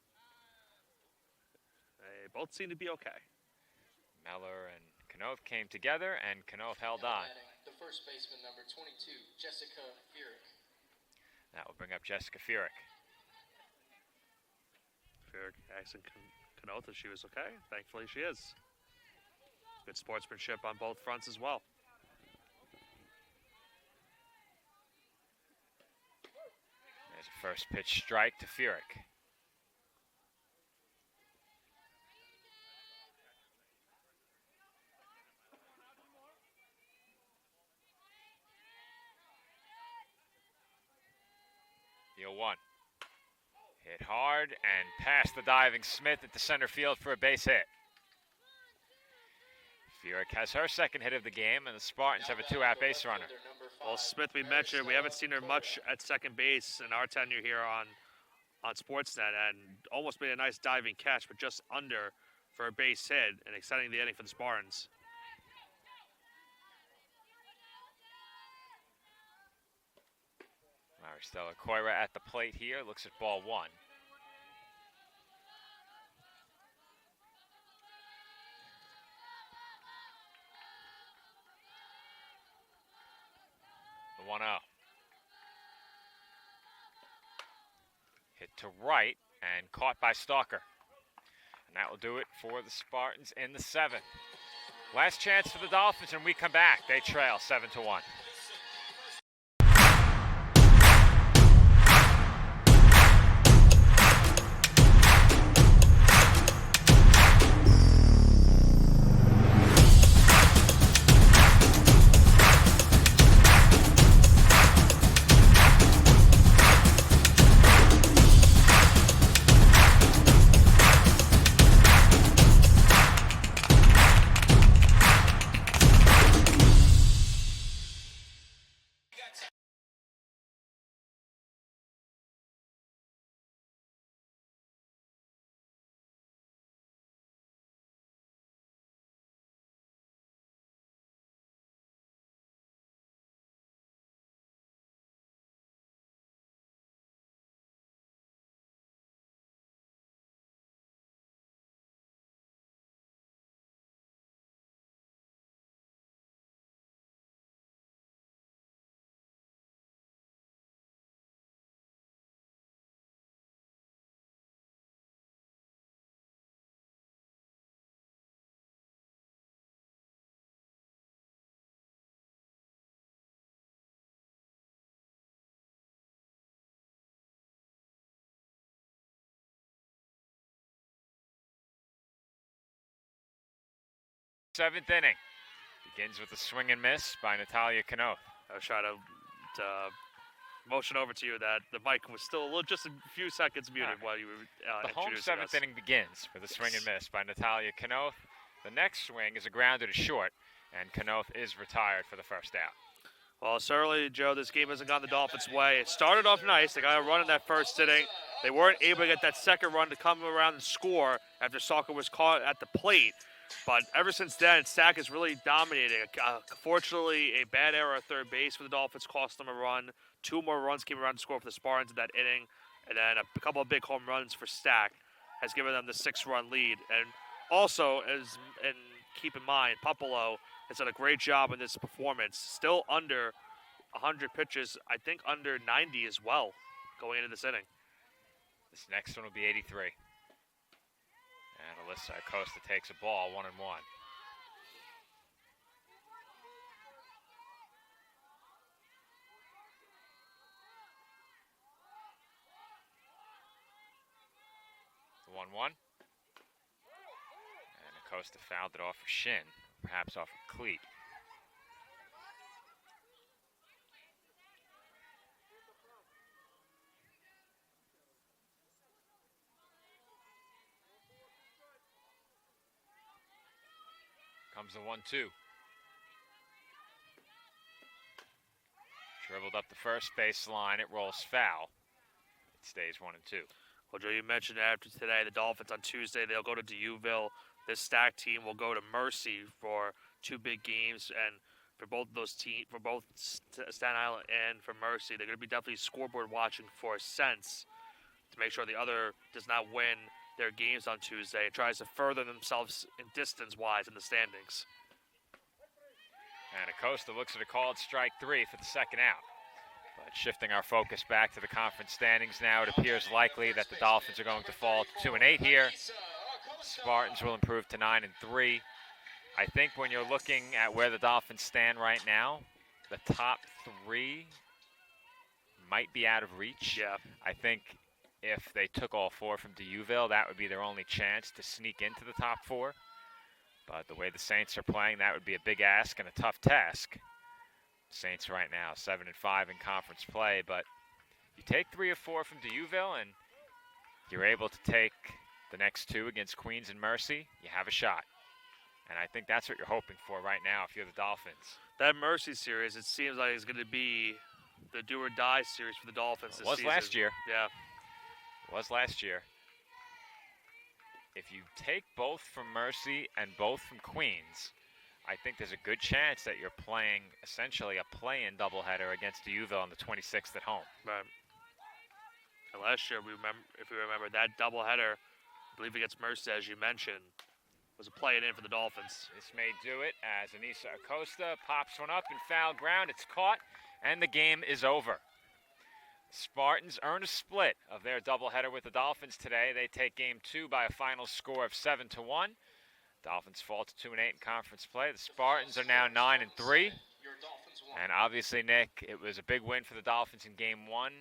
They both seem to be okay. Meller and Kanoth came together, and Kanoth held on. The first baseman, number 22, Jessica Furyk. That will bring up Jessica Furyk. Furyk asking Kanoth if she was okay. Thankfully, she is. Good sportsmanship on both fronts as well. There's a first pitch strike to Furyk. The 0-1. Hit hard and past the diving Smith at the center field for a base hit. Furyk has her second hit of the game, and the Spartans have a two-out base runner. Well, Smith, we mentioned we haven't seen her much at second base in our tenure here on Sportsnet, and almost made a nice diving catch, but just under for a base hit and extending the inning for the Spartans. Maristella Coira at the plate here, looks at ball one. The 1-0. Hit to right and caught by Stalker. And that will do it for the Spartans in the 7th. Last chance for the Dolphins, and we come back. They trail 7-1. Seventh inning begins with a swing and miss by Natalia Kanoth. I was trying to motion over to you that the mic was still just a few seconds muted while you were The home introducing seventh us. inning begins with a swing and miss by Natalia Kanoth. The next swing is a grounder to short, and Kanoth is retired for the first out. Well, certainly, Joe, this game hasn't gone the Dolphins' way. It started off nice. They got a run in that first inning. They weren't able to get that second run to come around and score after Stalker was caught at the plate. But ever since then, Stack is really dominating. Fortunately, a bad error at third base for the Dolphins cost them a run. 2 more runs came around to score for the Spartans in that inning. And then a couple of big home runs for Stack has given them the 6-run lead. And also, keep in mind, Popolo has done a great job in this performance. Still under 100 pitches, I think under 90 as well, going into this inning. This next one will be 83. And Alyssa Acosta takes a ball, 1-1. The 1-1. And Acosta fouled it off her shin, perhaps off her cleat. Comes the 1-2. Dribbled up the first baseline. It rolls foul. It stays 1-2. Well, Joe, you mentioned after today, the Dolphins on Tuesday, they'll go to Deauville. This stacked team will go to Mercy for 2 big games, and for both those teams, for both Staten Island and for Mercy, they're going to be definitely scoreboard watching for a sense to make sure the other does not win their games on Tuesday and tries to further themselves in distance-wise in the standings. And Acosta looks at a called strike 3 for the second out. But shifting our focus back to the conference standings now, it appears likely that the Dolphins are going to fall to 2-8 here. Spartans will improve to 9-3. I think when you're looking at where the Dolphins stand right now, the top 3 might be out of reach. Yeah. I think if they took all 4 from Deauville, that would be their only chance to sneak into the top 4. But the way the Saints are playing, that would be a big ask and a tough task. Saints right now 7-5 in conference play, but you take 3 of 4 from Deauville and you're able to take the next 2 against Queens and Mercy, you have a shot. And I think that's what you're hoping for right now if you're the Dolphins. That Mercy series, it seems like it's going to be the do-or-die series for the Dolphins this season. It was last year. Yeah. It was last year. If you take both from Mercy and both from Queens, I think there's a good chance that you're playing essentially a play-in doubleheader against Deauville on the 26th at home. Right. And last year, if we remember, that doubleheader, I believe against Mercy, as you mentioned, was a play-in for the Dolphins. This may do it as Anissa Acosta pops one up in foul ground. It's caught, and the game is over. Spartans earn a split of their doubleheader with the Dolphins today. They take game 2 by a final score of 7-1. Dolphins fall to 2-8 in conference play. The Spartans are now 9-3. And obviously, Nick, it was a big win for the Dolphins in game 1.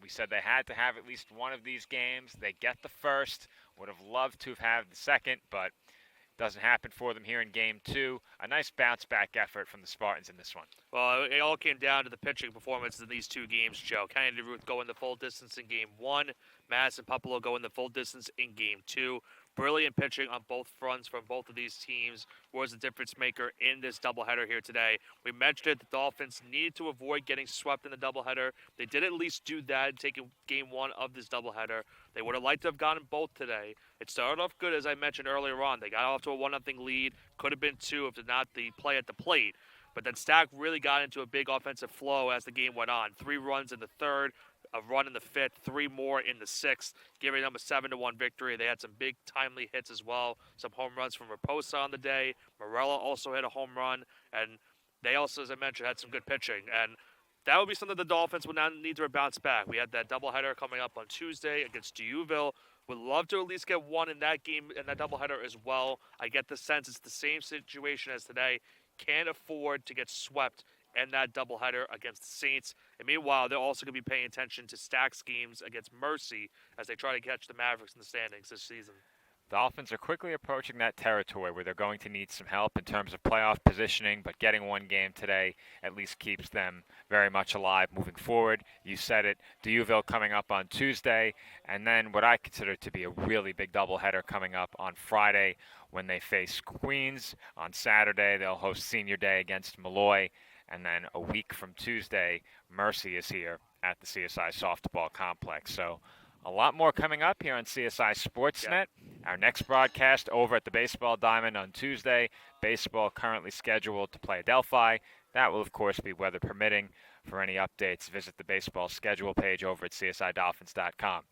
We said they had to have at least one of these games. They get the first. Would have loved to have had the second, but doesn't happen for them here in game 2. A nice bounce-back effort from the Spartans in this one. Well, it all came down to the pitching performances in these 2 games, Joe. Kennedy Ruth going the full distance in game 1. Madison Pupolo going the full distance in game 2. Brilliant pitching on both fronts from both of these teams was the difference maker in this doubleheader here today. We mentioned it, the Dolphins needed to avoid getting swept in the doubleheader. They did at least do that, taking game 1 of this doubleheader. They would have liked to have gotten both today. It started off good, as I mentioned earlier on. They got off to a 1-0 lead. Could have been 2 if not the play at the plate. But then Stack really got into a big offensive flow as the game went on. 3 runs in the third, a run in the 5th, 3 more in the 6th, giving them a 7-1 victory. They had some big timely hits as well, some home runs from Raposa on the day. Morella also hit a home run, and they also, as I mentioned, had some good pitching. And that would be something the Dolphins would now need to bounce back. We had that doubleheader coming up on Tuesday against Deauville. Would love to at least get one in that game, in that doubleheader as well. I get the sense it's the same situation as today. Can't afford to get swept in that doubleheader against the Saints. And meanwhile, they're also going to be paying attention to Stack's games against Mercy as they try to catch the Mavericks in the standings this season. Dolphins are quickly approaching that territory where they're going to need some help in terms of playoff positioning, but getting one game today at least keeps them very much alive moving forward. You said it, Deauville coming up on Tuesday, and then what I consider to be a really big doubleheader coming up on Friday when they face Queens. On Saturday, they'll host Senior Day against Malloy, and then a week from Tuesday, Mercy is here at the CSI Softball Complex. So a lot more coming up here on CSI Sportsnet. Our next broadcast over at the Baseball Diamond on Tuesday. Baseball currently scheduled to play Adelphi. That will, of course, be weather permitting. For any updates, visit the baseball schedule page over at csidolphins.com.